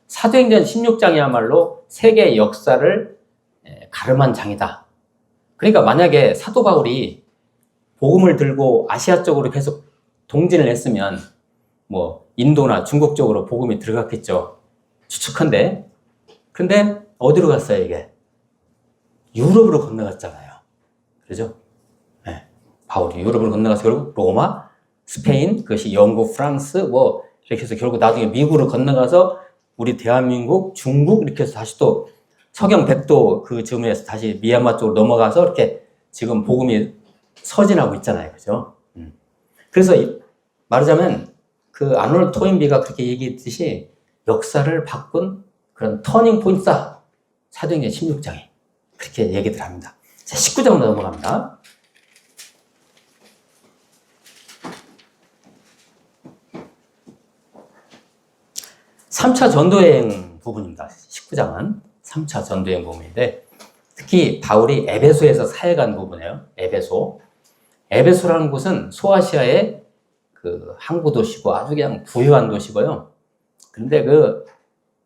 사도행전 16장이야말로 세계 역사를 가름한 장이다. 그러니까 만약에 사도 바울이 복음을 들고 아시아 쪽으로 계속 동진을 했으면 인도나 중국 쪽으로 복음이 들어갔겠죠. 추측한데. 근데 어디로 갔어요, 이게? 유럽으로 건너갔잖아요. 그죠? 네. 바울이 유럽으로 건너가서 결국 로마, 스페인, 그것이 영국, 프랑스, 뭐, 이렇게 해서 결국 나중에 미국으로 건너가서 우리 대한민국, 중국, 이렇게 해서 다시 또 서경 백도 그 즈음에서 다시 미얀마 쪽으로 넘어가서 이렇게 지금 복음이 서진하고 있잖아요. 그죠? 그래서 말하자면 그 아놀드 토인비가 그렇게 얘기했듯이 역사를 바꾼 그런 터닝 포인트다. 사도행전 16장에. 그렇게 얘기들 합니다. 자, 19장으로 넘어갑니다. 삼 차 전도여행 부분입니다. 19장은 3차 전도여행 부분인데 특히 바울이 에베소에서 사역한 부분이에요. 에베소라는 곳은 소아시아의 그 항구 도시고 아주 그냥 부유한 도시고요. 그런데 그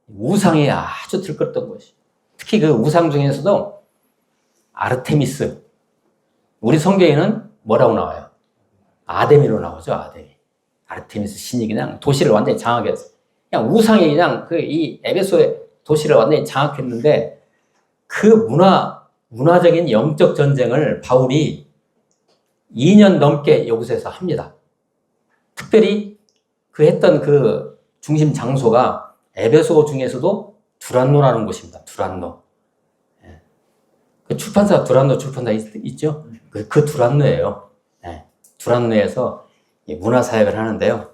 우상이 아주 들끓었던 곳이. 특히 그 우상 중에서도 아르테미스. 우리 성경에는 뭐라고 나와요? 아데미로 나오죠, 아데미. 아르테미스 신이 그냥 도시를 완전히 장악했어요. 그냥 우상이 그냥 그 이 에베소의 도시를 완전히 장악했는데 그 문화적인 영적 전쟁을 바울이 2년 넘게 여기서 합니다. 특별히 그 했던 그 중심 장소가 에베소 중에서도 두란노라는 곳입니다. 두란노. 그 출판사 두란노 출판사 있죠? 그 두란노예요. 두란노에서 문화 사역을 하는데요.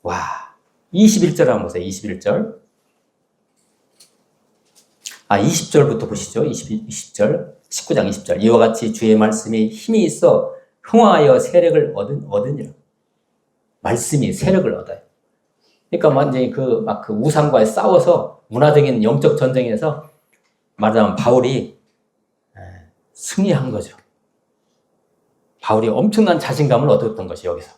와, 21절 한번 보세요. 21절. 20절부터 보시죠. 20절. 19장 20절. 이와 같이 주의 말씀이 힘이 있어 흥화하여 세력을 얻으니라. 말씀이 세력을 얻어요. 그러니까 완전히 그 우상과 싸워서 문화적인 영적 전쟁에서 말하자면 바울이 승리한 거죠. 바울이 엄청난 자신감을 얻었던 것이 여기서.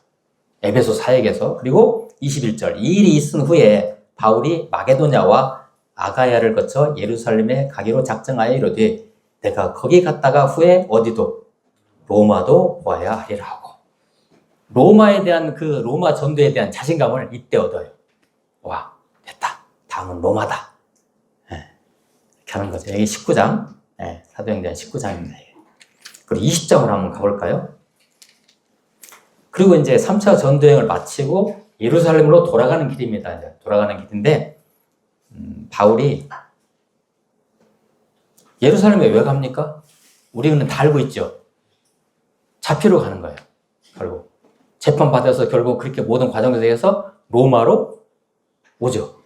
에베소 사역에서. 그리고 21절. 이 일이 있은 후에 바울이 마게도냐와 아가야를 거쳐 예루살렘에 가기로 작정하여 이르되 내가 거기 갔다가 후에 어디도 로마도 보아야 하리라 하고 로마에 대한 그 로마 전도에 대한 자신감을 이때 얻어요. 와, 됐다. 다음은 로마다. 이렇게 하는 거죠. 여기 19장. 사도행전 19장입니다. 그리고 20장으로 한번 가볼까요? 그리고 이제 3차 전도여행을 마치고 예루살렘으로 돌아가는 길입니다. 이제 돌아가는 길인데 바울이 예루살렘에 왜 갑니까? 우리는 다 알고 있죠. 잡히러 가는 거예요. 결국 재판받아서 결국 그렇게 모든 과정에 대해서 로마로 오죠.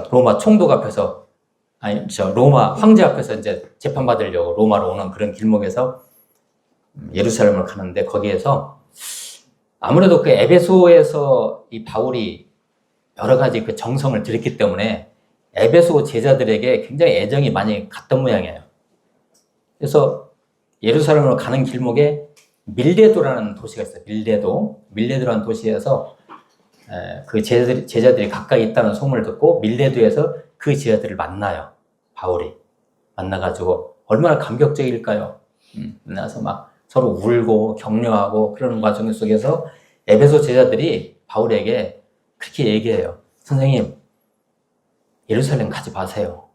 로마 총독 앞에서 로마 황제 앞에서 이제 재판받으려고 로마로 오는 그런 길목에서 예루살렘을 가는데 거기에서 아무래도 그 에베소에서 이 바울이 여러 가지 그 정성을 들였기 때문에 에베소 제자들에게 굉장히 애정이 많이 갔던 모양이에요. 그래서 예루살렘으로 가는 길목에 밀레도라는 도시가 있어요. 밀레도라는 도시에서 그 제자들이 가까이 있다는 소문을 듣고 밀레도에서 그 제자들을 만나요. 바울이 만나가지고 얼마나 감격적일까요? 만나서 막 서로 울고 격려하고 그러는 과정 속에서 에베소 제자들이 바울에게 그렇게 얘기해요. 선생님, 예루살렘 가지 마세요.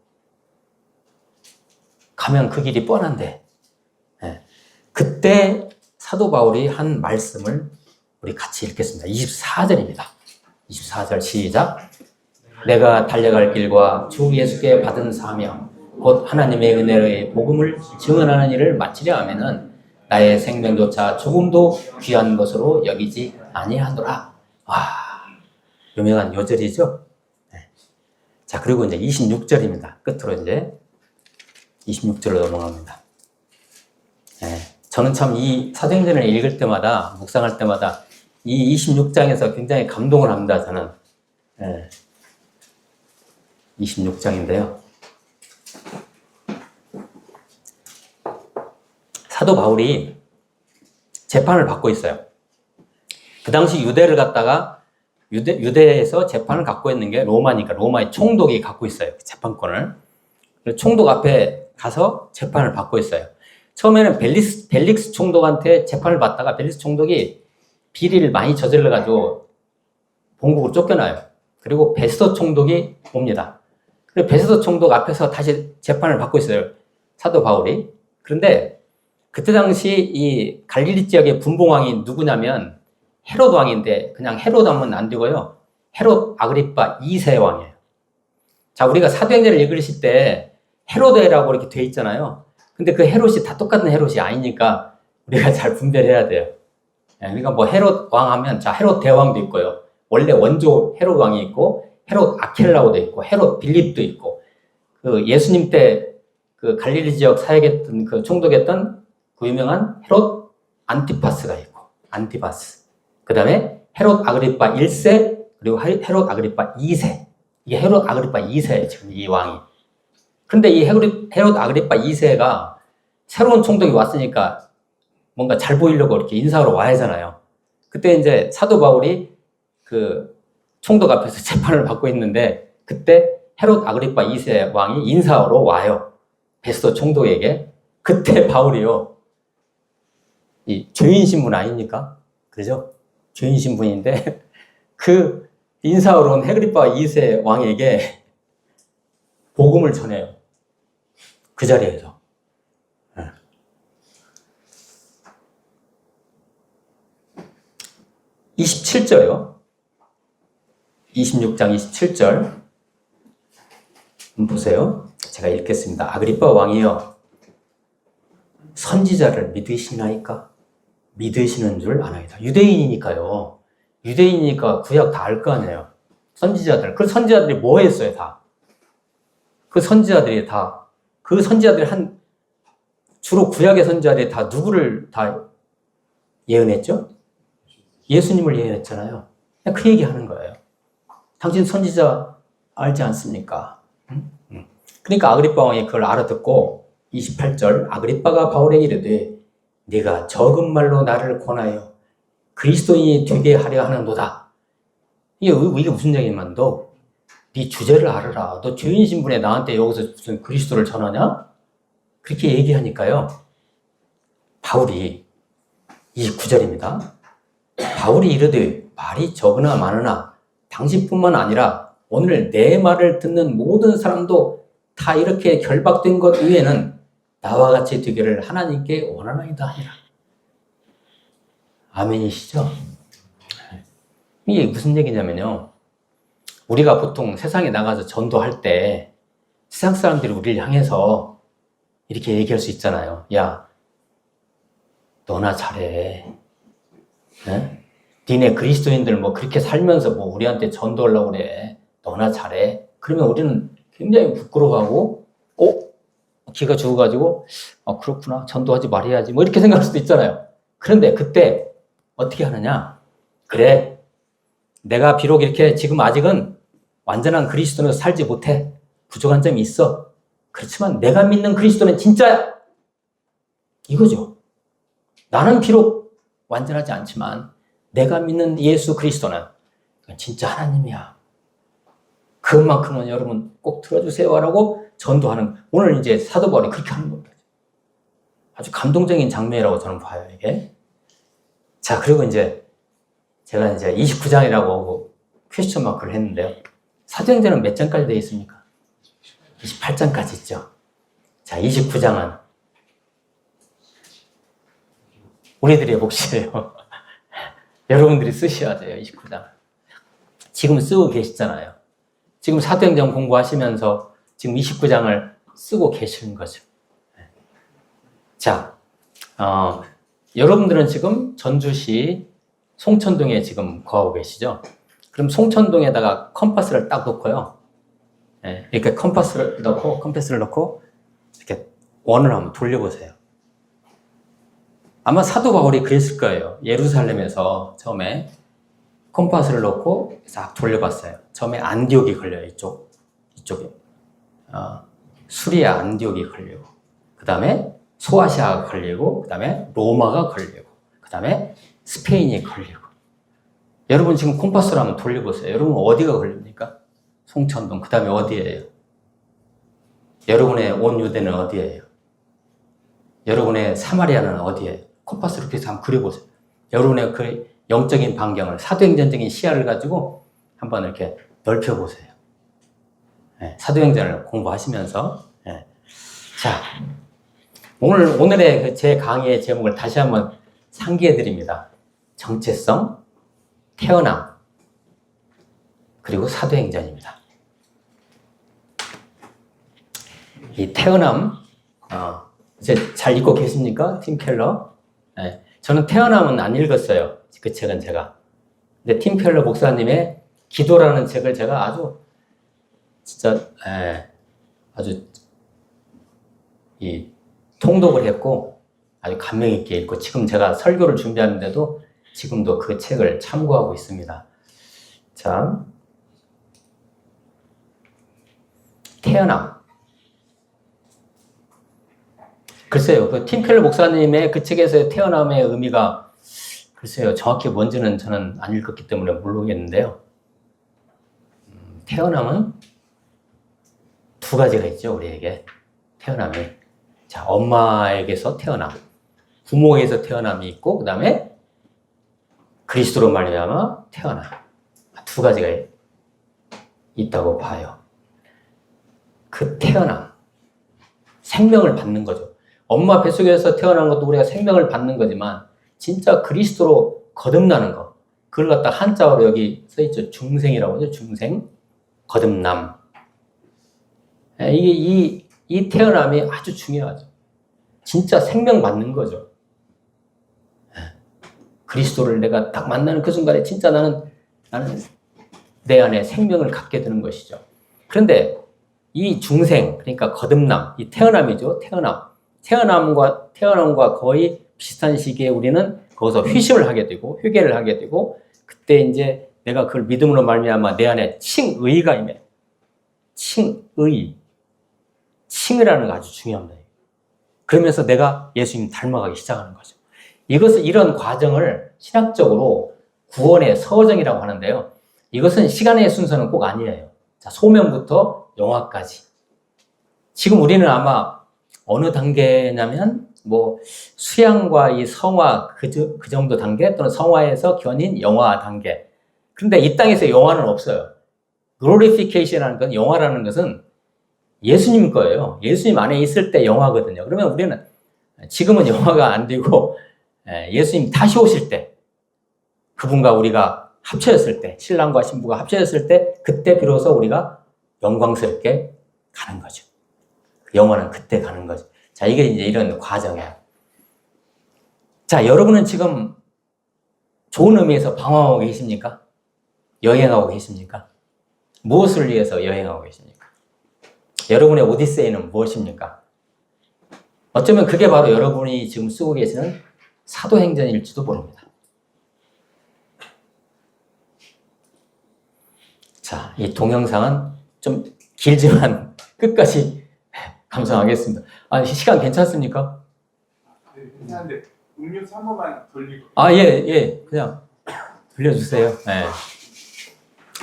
가면 그 길이 뻔한데. 그때 사도 바울이 한 말씀을 우리 같이 읽겠습니다. 24절입니다. 24절 시작. 내가 달려갈 길과 주 예수께 받은 사명, 곧 하나님의 은혜의 복음을 증언하는 일을 마치려 하면은 나의 생명조차 조금도 귀한 것으로 여기지 아니하노라. 와, 유명한 요절이죠. 자, 그리고 이제 26절입니다. 끝으로 이제 26절로 넘어갑니다. 저는 참 이 사도행전을 읽을 때마다, 묵상할 때마다 이 26장에서 굉장히 감동을 합니다, 저는. 26장인데요. 사도 바울이 재판을 받고 있어요. 그 당시 유대를 갖다가 유대에서 재판을 갖고 있는 게 로마니까 로마의 총독이 갖고 있어요. 그 재판권을. 총독 앞에 가서 재판을 받고 있어요. 처음에는 벨릭스 총독한테 재판을 받다가 벨릭스 총독이 비리를 많이 저질러가지고 본국으로 쫓겨나요. 그리고 베스도 총독이 옵니다. 그리고 베스도 총독 앞에서 다시 재판을 받고 있어요. 사도 바울이. 그런데 그때 당시 이 갈릴리 지역의 분봉왕이 누구냐면 헤롯 왕인데 그냥 헤롯 하면 안 되고요. 헤롯 아그리파 2세 왕이에요. 자, 우리가 사도행전을 읽으실 때 헤로데라고 이렇게 돼 있잖아요. 근데 그 헤롯이 다 똑같은 헤롯이 아니니까 우리가 잘 분별해야 돼요. 그러니까 뭐 헤롯 왕 하면 자, 헤롯 대왕도 있고요. 원래 원조 헤롯 왕이 있고 헤롯 아켈라오도 있고 헤롯 빌립도 있고 그 예수님 때 그 갈릴리 지역 사역했던 그 총독했던 그 유명한 헤롯 안티파스가 있고 안티파스. 그다음에 헤롯 아그리파 1세 그리고 헤롯 아그리파 2세. 이게 헤롯 아그리파 2세예요, 지금 이 왕이. 근데 이 헤롯 아그리파 2세가 새로운 총독이 왔으니까 뭔가 잘 보이려고 이렇게 인사하러 와야 하잖아요. 그때 이제 사도 바울이 그 총독 앞에서 재판을 받고 있는데 그때 헤롯 아그리파 2세 왕이 인사하러 와요. 베스도 총독에게. 그때 바울이요. 이 죄인 신분 아닙니까? 그죠? 죄인 신분인데 그 인사하러 온 헤그리파 2세 왕에게 복음을 전해요. 그 자리에서. 27절요. 26장 27절. 보세요. 제가 읽겠습니다. 아그리파 왕이여, 선지자를 믿으시나이까? 믿으시는 줄 아나이다. 유대인이니까요. 유대인이니까 구약 다 알 거 아니에요. 선지자들. 그 선지자들이 뭐 했어요, 다? 그 선지자들이 주로 구약의 선지자들이 다 누구를 다 예언했죠? 예수님을 예언했잖아요. 그냥 그 얘기 하는 거예요. 당신 선지자 알지 않습니까? 그러니까 아그리파 왕이 그걸 알아듣고 28절 아그리파가 바울에게 이르되 네가 적은 말로 나를 권하여 그리스도인이 되게 하려 하는도다. 이게 무슨 얘기만 네 주제를 알아라. 너 죄인 신분에 나한테 여기서 무슨 그리스도를 전하냐? 그렇게 얘기하니까요. 바울이 29절입니다. 바울이 이르되 말이 적으나 많으나 당신뿐만 아니라 오늘 내 말을 듣는 모든 사람도 다 이렇게 결박된 것 외에는 나와 같이 되기를 하나님께 원하나이다 하니라. 아멘이시죠? 이게 무슨 얘기냐면요. 우리가 보통 세상에 나가서 전도할 때 세상 사람들이 우리를 향해서 이렇게 얘기할 수 있잖아요. 야, 너나 잘해. 네? 니네 그리스도인들 뭐 그렇게 살면서 뭐 우리한테 전도하려고 그래. 너나 잘해. 그러면 우리는 굉장히 부끄러워하고, 기가 죽어가지고, 그렇구나. 전도하지 말아야지. 뭐 이렇게 생각할 수도 있잖아요. 그런데 그때 어떻게 하느냐? 그래. 내가 비록 이렇게 지금 아직은 완전한 그리스도로 살지 못해. 부족한 점이 있어. 그렇지만 내가 믿는 그리스도는 진짜야. 이거죠. 나는 비록 완전하지 않지만 내가 믿는 예수 그리스도는 진짜 하나님이야. 그만큼은 여러분 꼭 들어주세요 라고 전도하는, 오늘 이제 사도 바울이 그렇게 하는 겁니다. 아주 감동적인 장면이라고 저는 봐요, 이게. 자, 그리고 이제 제가 이제 29장이라고 퀘스천 마크를 했는데요. 사도행전은 몇 장까지 되어 있습니까? 28장까지 있죠. 자, 29장은 우리들의 몫이에요. 여러분들이 쓰셔야 돼요, 29장. 지금 쓰고 계시잖아요. 지금 사도행전 공부하시면서 지금 29장을 쓰고 계시는 거죠. 자, 여러분들은 지금 전주시 송천동에 지금 거하고 계시죠? 그럼 송천동에다가 컴파스를 딱 놓고요. 이렇게 컴파스를 넣고 이렇게 원을 한번 돌려보세요. 아마 사도 바울이 그랬을 거예요. 예루살렘에서 처음에 컴파스를 넣고 싹 돌려봤어요. 처음에 안디옥이 걸려요. 이쪽에. 수리아 안디옥이 걸리고, 그 다음에 소아시아가 걸리고, 그 다음에 로마가 걸리고, 그 다음에 스페인이 걸리고. 여러분 지금 컴파스를 한번 돌려보세요. 여러분 어디가 걸립니까? 송천동. 그 다음에 어디예요? 여러분의 온 유대는 어디예요? 여러분의 사마리아는 어디예요? 컴파스를 이렇게 한번 그려보세요. 여러분의 그 영적인 반경을, 사도행전적인 시야를 가지고 한번 이렇게 넓혀보세요. 예, 사도행전을 공부하시면서. 예. 자, 오늘의 제 강의의 제목을 다시 한번 상기해 드립니다. 정체성, 태어남, 그리고 사도행전입니다. 이 태어남, 이제 잘 읽고 계십니까? 팀 켈러. 예, 저는 태어남은 안 읽었어요. 그 책은 제가. 근데 팀 켈러 목사님의 기도라는 책을 제가 아주 진짜 아주 이 통독을 했고 아주 감명 있게 읽고 지금 제가 설교를 준비하는데도 지금도 그 책을 참고하고 있습니다. 자, 태어남. 글쎄요, 그 팀 켈러 목사님의 그 책에서의 태어남의 의미가 글쎄요, 정확히 뭔지는 저는 안 읽었기 때문에 모르겠는데요. 태어남은 두 가지가 있죠, 우리에게. 태어남이. 자, 엄마에게서 태어남. 부모에게서 태어남이 있고, 그 다음에 그리스도로 말미암아 태어남. 두 가지가 있다고 봐요. 그 태어남. 생명을 받는 거죠. 엄마 뱃속에서 태어난 것도 우리가 생명을 받는 거지만, 진짜 그리스도로 거듭나는 거. 그걸 갖다 한자어로 여기 써있죠. 중생이라고 하죠. 중생. 거듭남. 이 태어남이 아주 중요하죠. 진짜 생명 받는 거죠. 그리스도를 내가 딱 만나는 그 순간에 진짜 나는 내 안에 생명을 갖게 되는 것이죠. 그런데 이 중생, 그러니까 거듭남, 이 태어남이죠. 태어남과 거의 비슷한 시기에 우리는 거기서 회심을 하게 되고 회개를 하게 되고 그때 이제 내가 그걸 믿음으로 말미암아 내 안에 칭의가 임해. 칭의라는 거 아주 중요합니다. 그러면서 내가 예수님 닮아가기 시작하는 거죠. 이런 과정을 신학적으로 구원의 서정이라고 하는데요. 이것은 시간의 순서는 꼭 아니에요. 자, 소명부터 영화까지. 지금 우리는 아마 어느 단계냐면 수양과 이 성화 그 정도 단계 또는 성화에서 견인 영화 단계. 그런데 이 땅에서 영화는 없어요. glorification이라는 건 영화라는 것은 예수님 거예요. 예수님 안에 있을 때 영화거든요. 그러면 우리는 지금은 영화가 안 되고 예수님 다시 오실 때 그분과 우리가 합쳐졌을 때 신랑과 신부가 합쳐졌을 때 그때 비로소 우리가 영광스럽게 가는 거죠. 영화는 그때 가는 거죠. 자, 이게 이제 이런 과정이에요. 자, 여러분은 지금 좋은 의미에서 방황하고 계십니까? 여행하고 계십니까? 무엇을 위해서 여행하고 계십니까? 여러분의 오디세이는 무엇입니까? 어쩌면 그게 바로 여러분이 지금 쓰고 계시는 사도행전일지도 모릅니다. 자, 이 동영상은 좀 길지만 끝까지 감상하겠습니다. 시간 괜찮습니까? 네, 괜찮은데 음료수 한 번만 돌리고. 예. 그냥 돌려주세요. 네.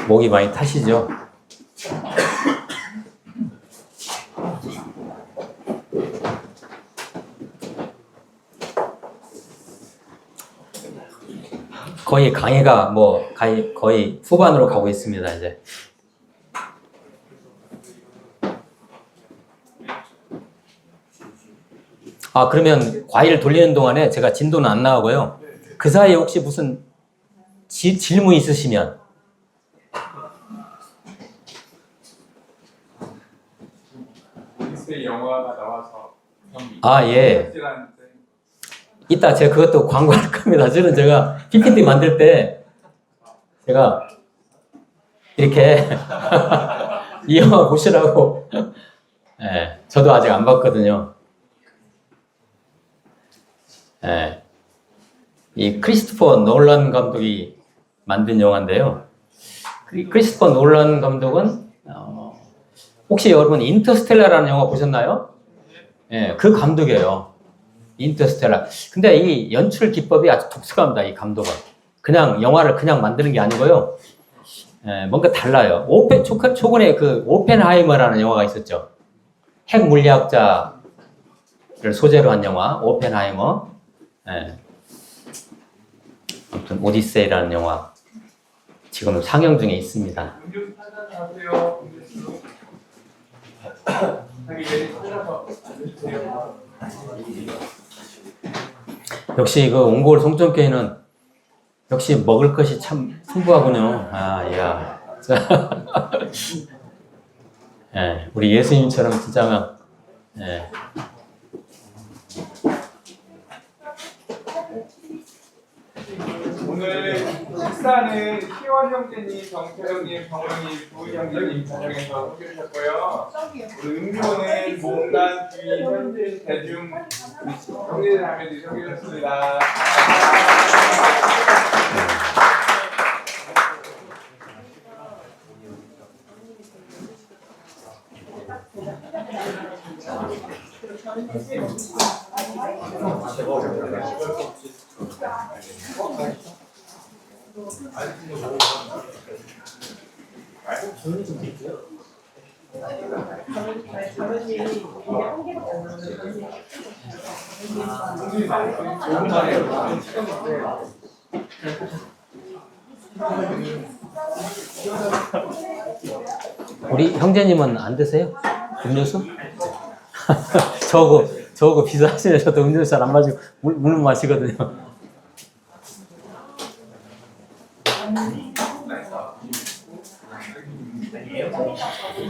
목이 많이 타시죠? 거의 강의가 거의 후반으로 가고 있습니다, 이제. 그러면 과일 돌리는 동안에 제가 진도는 안 나가고요. 그 사이에 혹시 무슨 질문 있으시면. 오디세이 영화가 나와서 예. 이따 제가 그것도 광고할 겁니다. 제가 PPT 만들 때 제가 이렇게 이 영화 보시라고. 네, 저도 아직 안 봤거든요. 네, 이 크리스토퍼 놀란 감독이 만든 영화인데요. 크리스토퍼 놀란 감독은 혹시 여러분 인터스텔라라는 영화 보셨나요? 네, 그 감독이에요. 인터스텔라. 근데 이 연출 기법이 아주 독특합니다. 이 감독은. 그냥 영화를 그냥 만드는 게 아니고요. 뭔가 달라요. 초근에 그 오펜하이머라는 영화가 있었죠. 핵 물리학자를 소재로 한 영화, 오펜하이머. 아무튼 오디세이라는 영화. 지금 상영 중에 있습니다. 음료수 찾아서 하세요. 음료수. 자기 메뉴 찾아서 앉으세요. 역시 그 옹골 송정교회는 역시 먹을 것이 참 풍부하군요. 아, 야. 예, 우리 예수님처럼 진짜, 예. 오늘 식사는 희원 형제님, 정태 형님, 정우 형님, 부은 형제님 가정에서 소개하셨고요. 오늘 음료는 몽단, 주의, 현진, 대중 형제들 하면서 소개하셨습니다. 우리 형제님은 안 드세요? 음료수? 저거 비싸시네. 저도 음료수 잘 안 마시고 물만 마시거든요.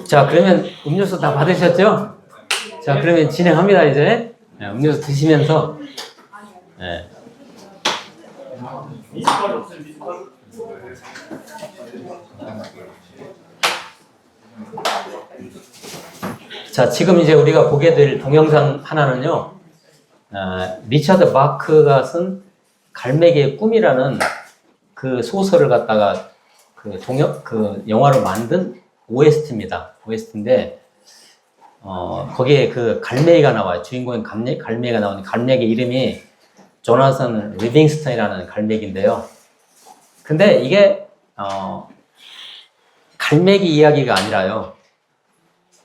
자, 그러면 음료수 다 받으셨죠? 자, 그러면 진행합니다, 이제. 네, 음료수 드시면서. 네. 자, 지금 이제 우리가 보게 될 동영상 하나는요, 리처드 바크가 쓴 갈매기의 꿈이라는 그 소설을 갖다가 그 영화로 만든 OST입니다. OST인데, 거기에 그 갈매기가 나와요. 주인공인 갈매기가 나오는 갈매기 이름이 조나선 리빙스턴이라는 갈매기인데요. 근데 이게, 갈매기 이야기가 아니라요.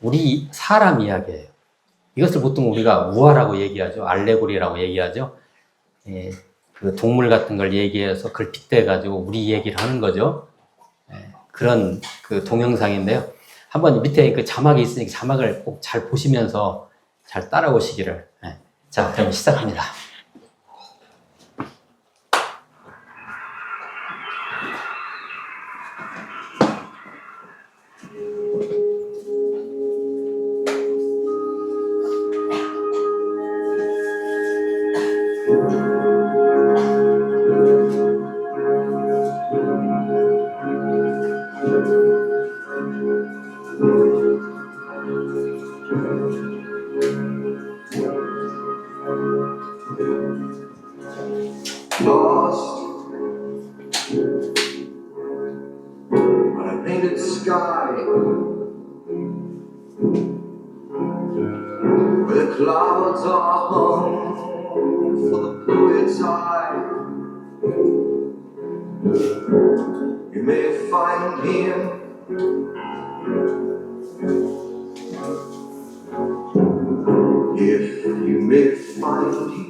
우리 사람 이야기예요. 이것을 보통 우리가 우화라고 얘기하죠. 알레고리라고 얘기하죠. 예, 그 동물 같은 걸 얘기해서 그걸 빗대가지고 우리 얘기를 하는 거죠. 예, 그런 그 동영상인데요. 한번 밑에 그 자막이 있으니까 자막을 꼭 잘 보시면서 잘 따라오시기를. 예. 자, 그럼 시작합니다. Lost on a painted sky where the clouds are hung for the poet's eye. You may find him if you may find him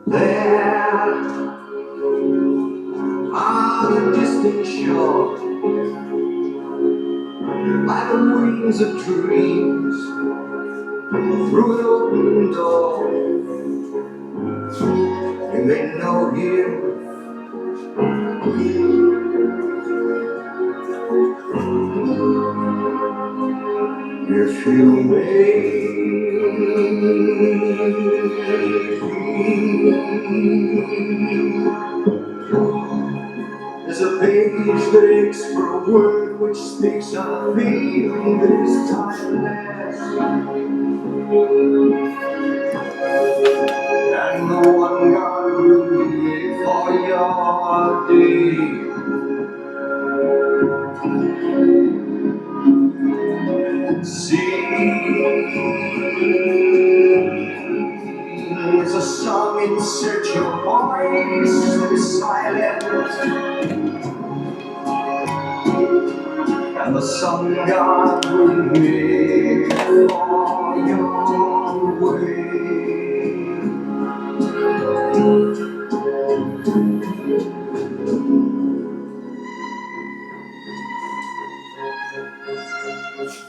there on a distant shore, by the wings of dreams, through an open door, you may know him. If you may. There's a page that aches for a word which speaks a feeling that is timeless, and the one God will be for your day. Sings a song in search of voice that is silent, and the song God will make for your way.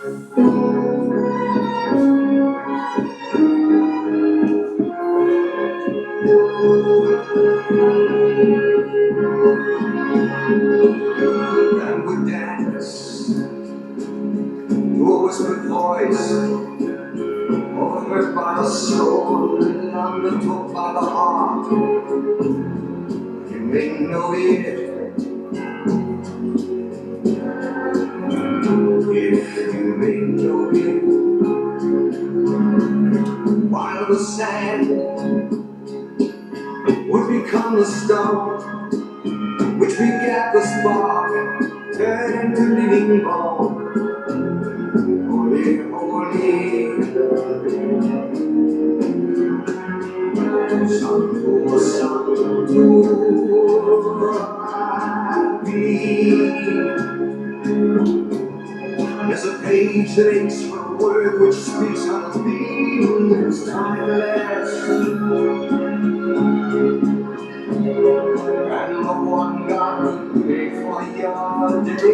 And we dance to a whispered voice, overheard by the soul and undertook by the heart. You may know it if you may know it. While the sand would become the stone, which begat the spark, turn into living bone. Holy, holy, Santo, Santo, happy. There's a page that aches for a word which speaks on a theme that's timeless. And the one God will pay for your day.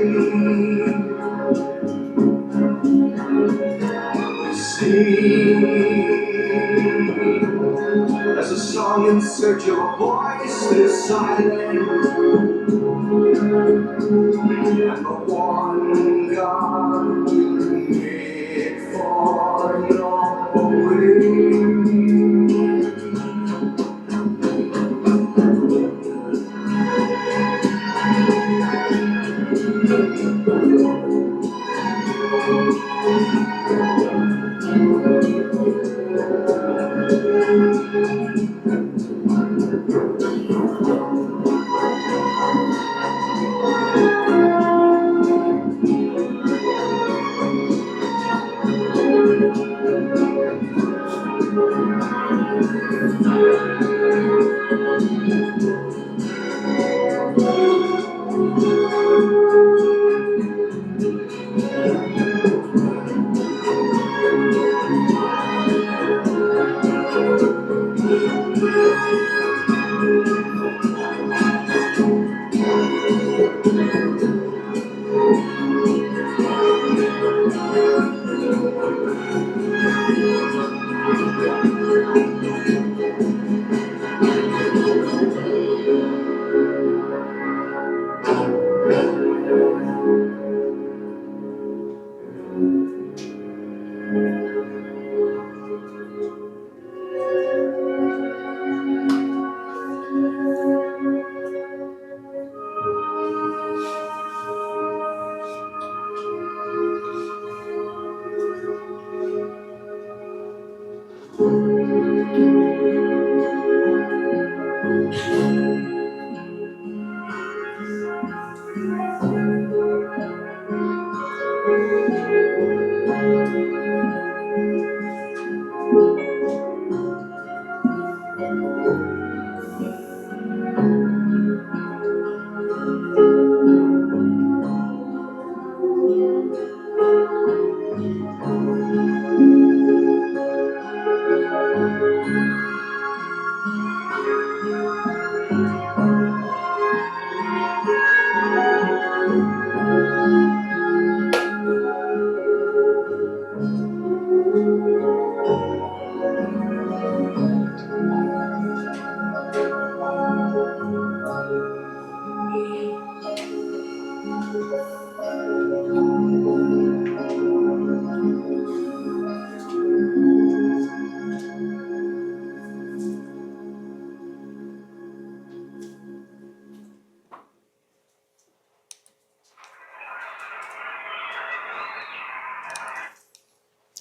See, there's a song in search of a voice that is silent. And the one God will make for your way.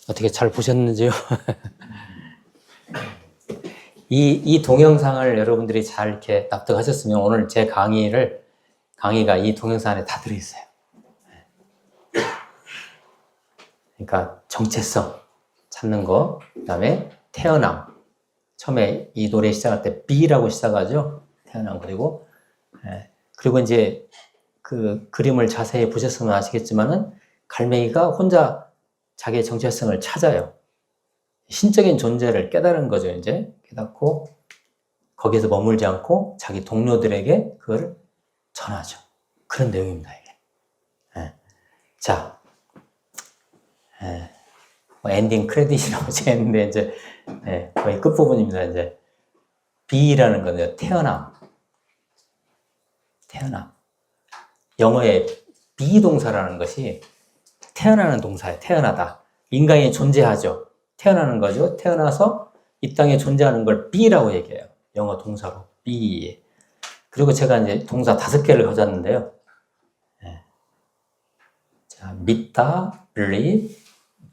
어떻게 잘 보셨는지요? 이 동영상을 여러분들이 잘 이렇게 납득하셨으면 오늘 제 강의가 이 동영상 안에 다 들어있어요. 그러니까 정체성 찾는 거, 그 다음에 태어남. 처음에 이 노래 시작할 때 B라고 시작하죠. 태어남. 그리고 이제 그 그림을 자세히 보셨으면 아시겠지만은 갈매기가 혼자 자기의 정체성을 찾아요. 신적인 존재를 깨달은 거죠, 이제. 깨닫고, 거기에서 머물지 않고 자기 동료들에게 그걸 전하죠. 그런 내용입니다, 이게. 자, 뭐 엔딩 크레딧이라고 했는데 이제 거의 끝부분입니다. 이제 be라는 건 태어남. 영어의 비동사라는 것이 태어나는 동사예요. 태어나다. 인간이 존재하죠. 태어나는 거죠. 태어나서 이 땅에 존재하는 걸 be라고 얘기해요. 영어 동사로 be. 그리고 제가 이제 동사 5개를 가졌는데요. 자, 믿다, believe,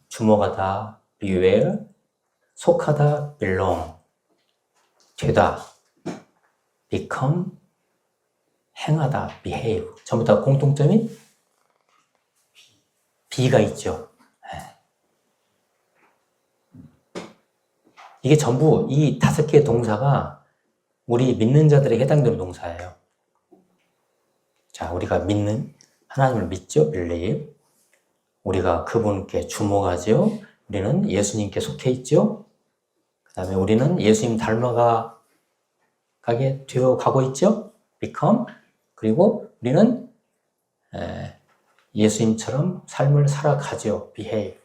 주목하다, beware, 속하다, belong, 되다, become, 행하다, behave. 전부 다 공통점이 be가 있죠. 이게 전부 이 5개의 동사가 우리 믿는 자들에게 해당되는 동사예요. 자, 우리가 믿는 하나님을 믿죠, believe. 우리가 그분께 주목하죠. 우리는 예수님께 속해 있죠. 그 다음에 우리는 예수님 닮아가게 되어 가고 있죠. become. 그리고 우리는 예수님처럼 삶을 살아가죠. behave.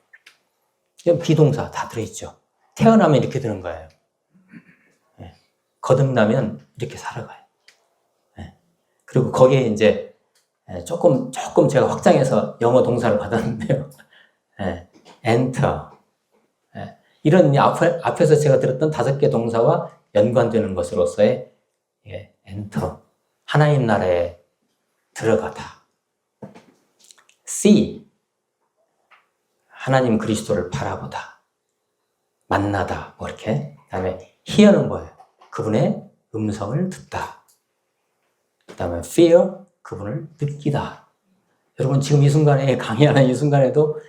비동사 다 들어있죠. 태어나면 이렇게 되는 거예요. 거듭나면 이렇게 살아가요. 그리고 거기에 이제 조금 제가 확장해서 영어 동사를 받았는데요. enter. 이런 앞에서 제가 들었던 5개 동사와 연관되는 것으로서의 enter. 하나님 나라에 들어가다. see. 하나님 그리스도를 바라보다. 만나다. 뭐 이렇게. 그 다음에 hear는 뭐예요? 그분의 음성을 듣다. 그 다음에 feel. 그분을 느끼다. 여러분 지금 이 순간에 강의하는 이 순간에도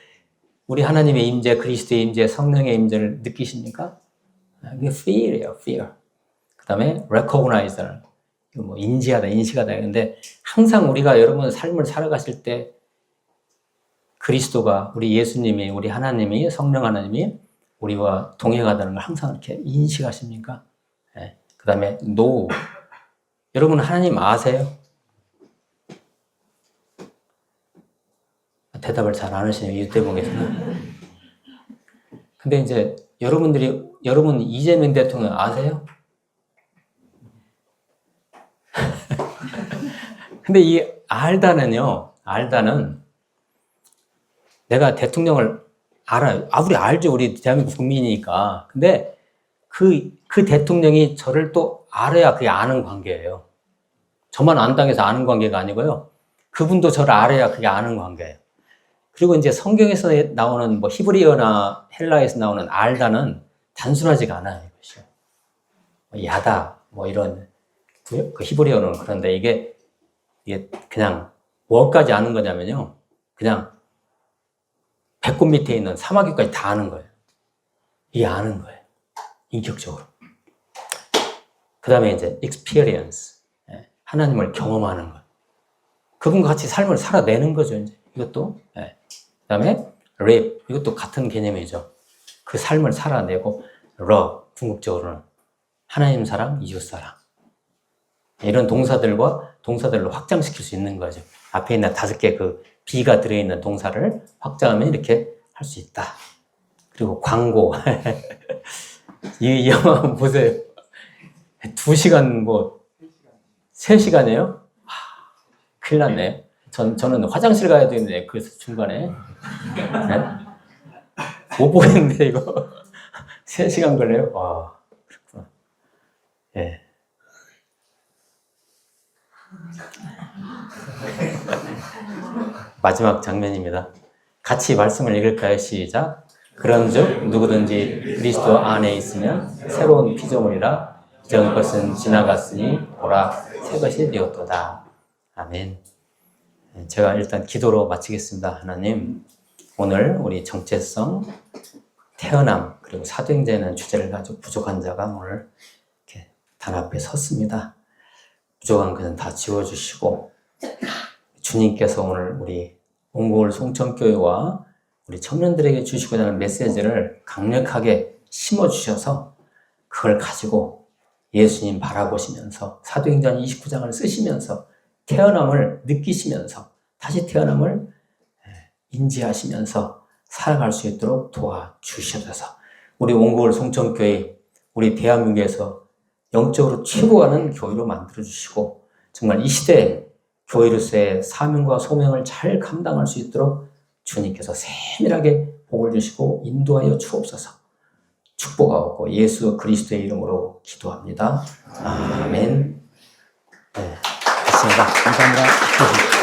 우리 하나님의 임재, 그리스도의 임재, 성령의 임재를 느끼십니까? 이게 feel이에요, feel. 그 다음에 recognize는 뭐 인지하다, 인식하다. 근데 항상 우리가 여러분 삶을 살아가실 때 그리스도가 우리 예수님이, 우리 하나님이, 성령 하나님이 우리와 동행하다는 걸 항상 이렇게 인식하십니까? 그 다음에 know. 여러분 하나님 아세요? 대답을 잘 안 하시네요. 유대봉에서는. 근데 이제 여러분 이재명 대통령 아세요? 근데 이 알다는 내가 대통령을 알아요. 우리 알죠. 우리 대한민국 국민이니까. 근데 그 대통령이 저를 또 알아야 그게 아는 관계예요. 저만 안다고 해서 아는 관계가 아니고요. 그분도 저를 알아야 그게 아는 관계예요. 그리고 이제 성경에서 나오는 뭐 히브리어나 헬라에서 나오는 알다는 단순하지가 않아요. 이것이. 야다 뭐 이런 그 히브리어는 그런데 이게 그냥 뭐까지 아는 거냐면요. 그냥 배꼽 밑에 있는 사마귀까지 다 아는 거예요. 이게 아는 거예요. 인격적으로. 그 다음에 이제 experience. 하나님을 경험하는 것. 그분과 같이 삶을 살아내는 거죠. 이제 이것도. 그 다음에 live. 이것도 같은 개념이죠. 그 삶을 살아내고 love. 궁극적으로는 하나님 사랑, 이웃 사랑. 이런 동사들로 확장시킬 수 있는 거죠. 앞에 있는 5개 그 be가 들어있는 동사를 확장하면 이렇게 할 수 있다. 그리고 광고. 이 영화 한번 보세요. 2시간 3시간이에요? 큰일 났네요. 저는 화장실 가야 되는데 그 중간에 못 보겠는데 이거 3시간 걸려요? 와, 그렇구나. 예. 마지막 장면입니다. 같이 말씀을 읽을까요? 시작. 그런즉 누구든지 그리스도 안에 있으면 새로운 피조물이라 전 것은 지나갔으니 보라 새 것이 되었도다. 아멘. 제가 일단 기도로 마치겠습니다. 하나님, 오늘 우리 정체성, 태어남, 그리고 사도행전이라는 주제를 가지고 부족한 자가 오늘 이렇게 단 앞에 섰습니다. 부족한 것은 다 지워주시고 주님께서 오늘 우리 옹골 송천교회와 우리 청년들에게 주시고자 하는 메시지를 강력하게 심어주셔서 그걸 가지고 예수님 바라보시면서 사도행전 29장을 쓰시면서 태어남을 느끼시면서 다시 태어남을 인지하시면서 살아갈 수 있도록 도와주시옵소서. 우리 온골 송천교회, 우리 대한민국에서 영적으로 최고하는 교회로 만들어주시고 정말 이 시대에 교회로서의 사명과 소명을 잘 감당할 수 있도록 주님께서 세밀하게 복을 주시고 인도하여 주옵소서. 축복하고 예수 그리스도의 이름으로 기도합니다. 아멘. 네, 됐습니다. 감사합니다.